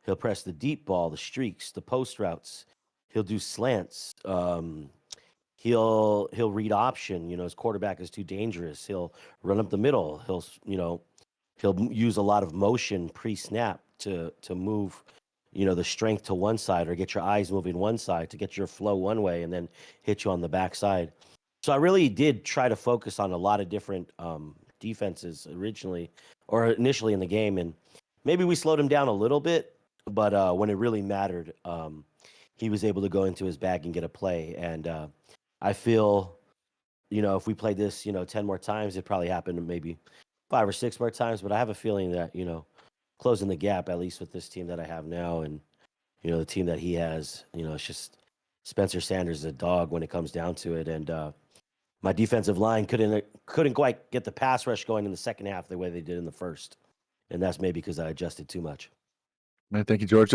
He'll press the deep ball, the streaks, the post routes. He'll do slants. He'll read option. His quarterback is too dangerous. He'll run up the middle. He'll use a lot of motion pre-snap to move, the strength to one side, or get your eyes moving one side to get your flow one way and then hit you on the backside. So I really did try to focus on a lot of different defenses initially in the game, and maybe we slowed him down a little bit, but when it really mattered, he was able to go into his bag and get a play. And I feel, if we played this, 10 more times, it probably happened maybe 5 or 6 more times. But I have a feeling that, closing the gap, at least with this team that I have now and, the team that he has, it's just Spencer Sanders is a dog when it comes down to it. And my defensive line couldn't quite get the pass rush going in the second half the way they did in the first. And that's maybe because I adjusted too much. Thank you, George.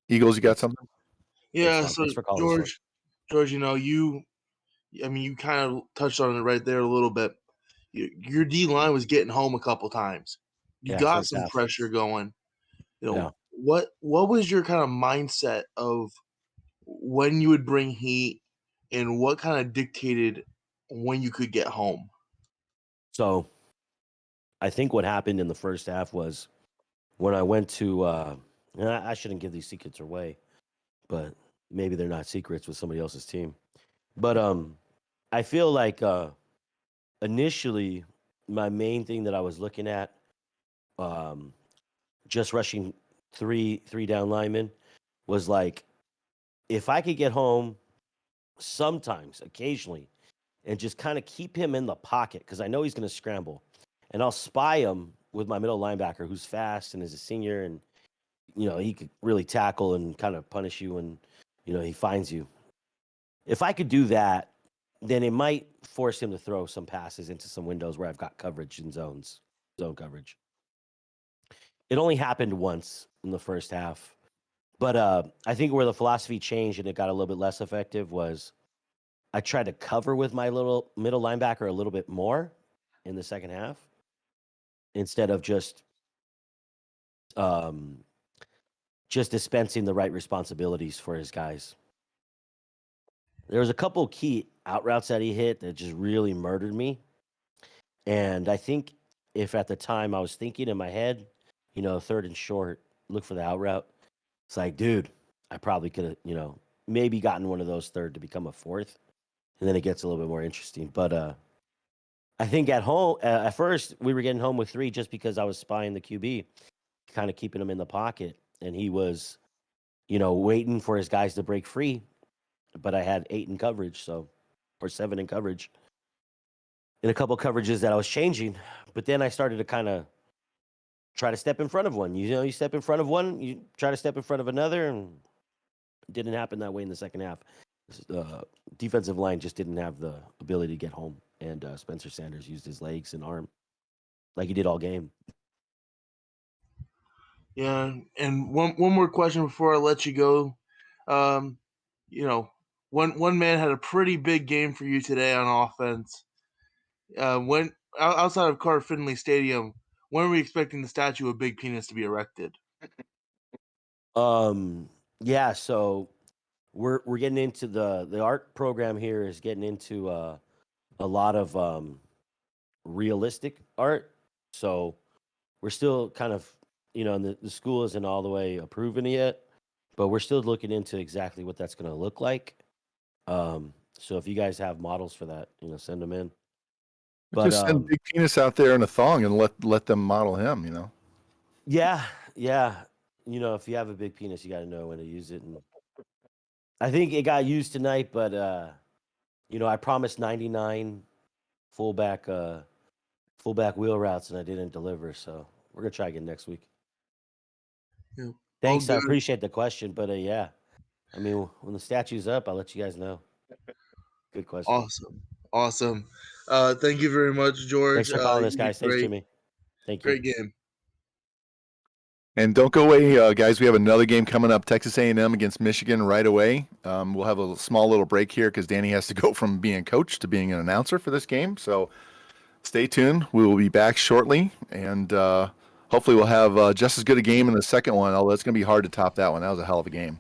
Eagles, you got something? Yeah, Thanks, so thanks for calling. George, you kind of touched on it right there a little bit. Your D line was getting home a couple times. You got first some half. pressure going. Yeah. What was your kind of mindset of when you would bring heat, and what kind of dictated when you could get home. So I think what happened in the first half was when I went to, and I shouldn't give these secrets away, but maybe they're not secrets with somebody else's team. But I feel like initially my main thing that I was looking at, just rushing three down linemen, was like if I could get home sometimes, occasionally, and just kind of keep him in the pocket because I know he's going to scramble, and I'll spy him with my middle linebacker who's fast and is a senior, and he could really tackle and kind of punish you when he finds you. If I could do that, then it might force him to throw some passes into some windows where I've got coverage in zone coverage. It only happened once in the first half, but I think where the philosophy changed and it got a little bit less effective was I tried to cover with my little middle linebacker a little bit more in the second half instead of just dispensing the right responsibilities for his guys. There was a couple key out routes that he hit that just really murdered me. And I think if at the time I was thinking in my head, third and short, look for the out route. It's like, dude, I probably could have, maybe gotten one of those third to become a fourth. And then it gets a little bit more interesting. But I think at home, at first, we were getting home with 3 just because I was spying the QB, kind of keeping him in the pocket. And he was, waiting for his guys to break free. But I had 8 in coverage, or 7 in coverage. In a couple coverages that I was changing. But then I started to kind of try to step in front of one. You step in front of one, you try to step in front of another, and it didn't happen that way in the second half. Defensive line just didn't have the ability to get home, and Spencer Sanders used his legs and arm like he did all game. Yeah, and one more question before I let you go. One man had a pretty big game for you today on offense. When outside of Carter Finley Stadium, when are we expecting the statue of Big Penis to be erected? Yeah, so we're getting into the art program here is getting into a lot of realistic art. So we're still kind of and the school isn't all the way approving it yet, but we're still looking into exactly what that's going to look like. So if you guys have models for that, send them in. But just send Big Penis out there in a thong and let them model him. yeah. If you have a big penis, you got to know when to use it. And I think it got used tonight, but I promised 99 fullback wheel routes, and I didn't deliver. So we're gonna try again next week. Yeah. Thanks, I good. appreciate the question, but yeah, I mean, when the statue's up, I'll let you guys know. Good question. Awesome. Thank you very much, George. Thanks for calling us, you did guys. Thanks, great. Jimmy. Thank you. Great game. And don't go away, guys. We have another game coming up, Texas A&M against Michigan right away. We'll have a small little break here because Danny has to go from being coach to being an announcer for this game. So stay tuned. We will be back shortly, and hopefully we'll have just as good a game in the second one, although it's going to be hard to top that one. That was a hell of a game.